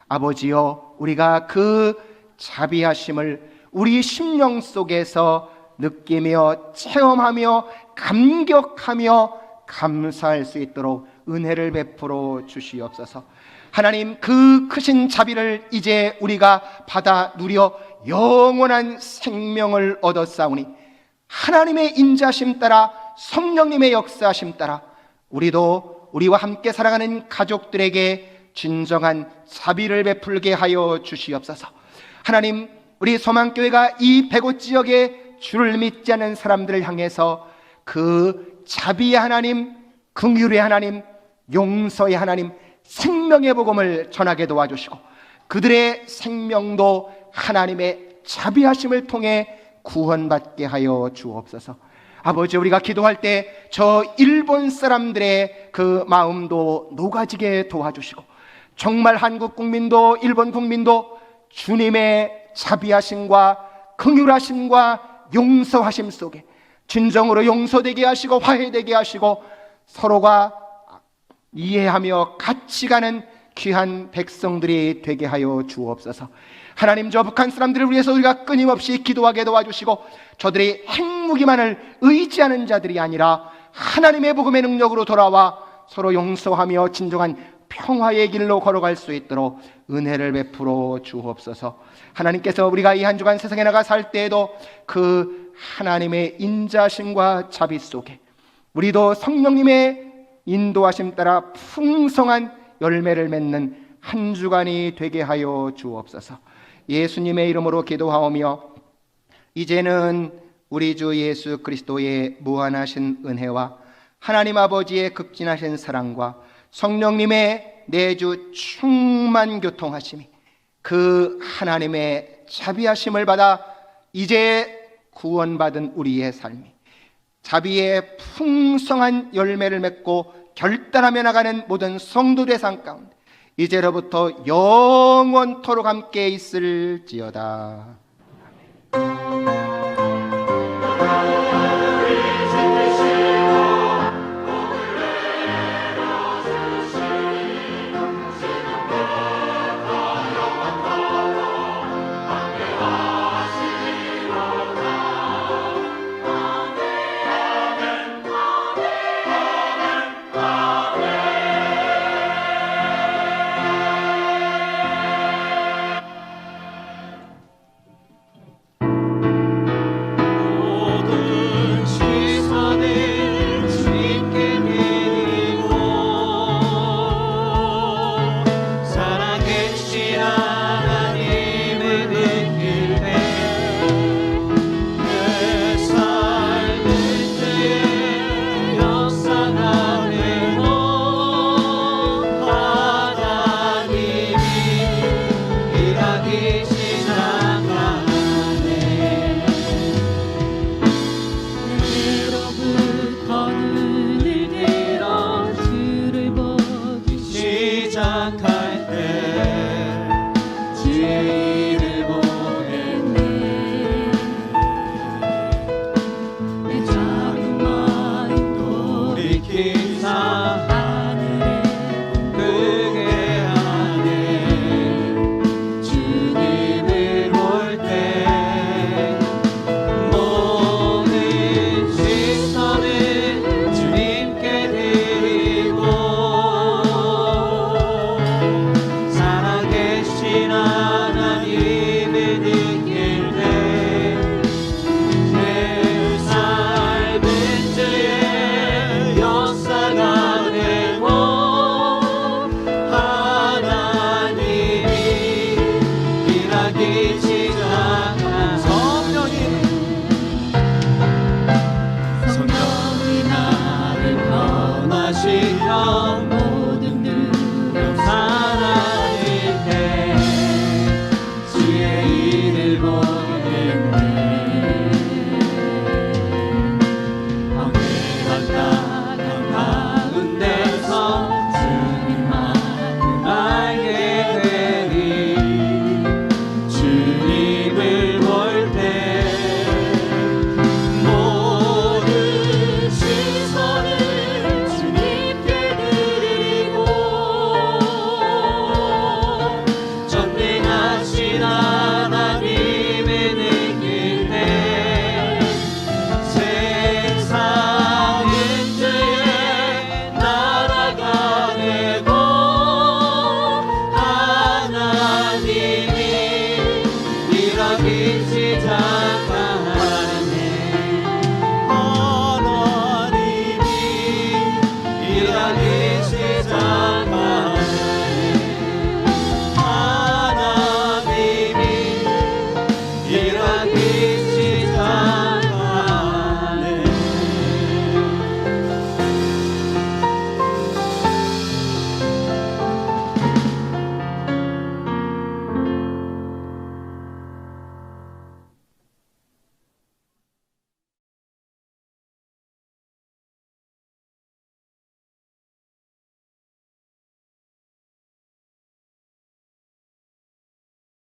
아버지여 우리가 그 자비하심을 우리 심령 속에서 느끼며 체험하며 감격하며 감사할 수 있도록 은혜를 베풀어 주시옵소서. 하나님 그 크신 자비를 이제 우리가 받아 누려 영원한 생명을 얻었사오니 하나님의 인자심 따라 성령님의 역사심 따라 우리도 우리와 함께 살아가는 가족들에게 진정한 자비를 베풀게 하여 주시옵소서. 하나님 우리 소망교회가 이 백오 지역에 주를 믿지 않는 사람들을 향해서 그 자비의 하나님, 긍휼의 하나님, 용서의 하나님, 생명의 복음을 전하게 도와주시고 그들의 생명도 하나님의 자비하심을 통해 구원받게 하여 주옵소서. 아버지 우리가 기도할 때 저 일본 사람들의 그 마음도 녹아지게 도와주시고 정말 한국 국민도 일본 국민도 주님의 자비하심과 긍휼하심과 용서하심 속에 진정으로 용서되게 하시고 화해되게 하시고 서로가 이해하며 같이 가는 귀한 백성들이 되게 하여 주옵소서. 하나님, 저 북한 사람들을 위해서 우리가 끊임없이 기도하게 도와주시고, 저들이 핵무기만을 의지하는 자들이 아니라 하나님의 복음의 능력으로 돌아와 서로 용서하며 진정한 평화의 길로 걸어갈 수 있도록 은혜를 베풀어 주옵소서. 하나님께서 우리가 이 한 주간 세상에 나가 살 때에도 그 하나님의 인자심과 자비 속에 우리도 성령님의 인도하심 따라 풍성한 열매를 맺는 한 주간이 되게 하여 주옵소서. 예수님의 이름으로 기도하오며, 이제는 우리 주 예수 그리스도의 무한하신 은혜와 하나님 아버지의 극진하신 사랑과 성령님의 내주 충만 교통하심이, 그 하나님의 자비하심을 받아 이제 구원받은 우리의 삶이 자비의 풍성한 열매를 맺고 결단하며 나가는 모든 성도의 삶 가운데 이제로부터 영원토록 함께 있을지어다.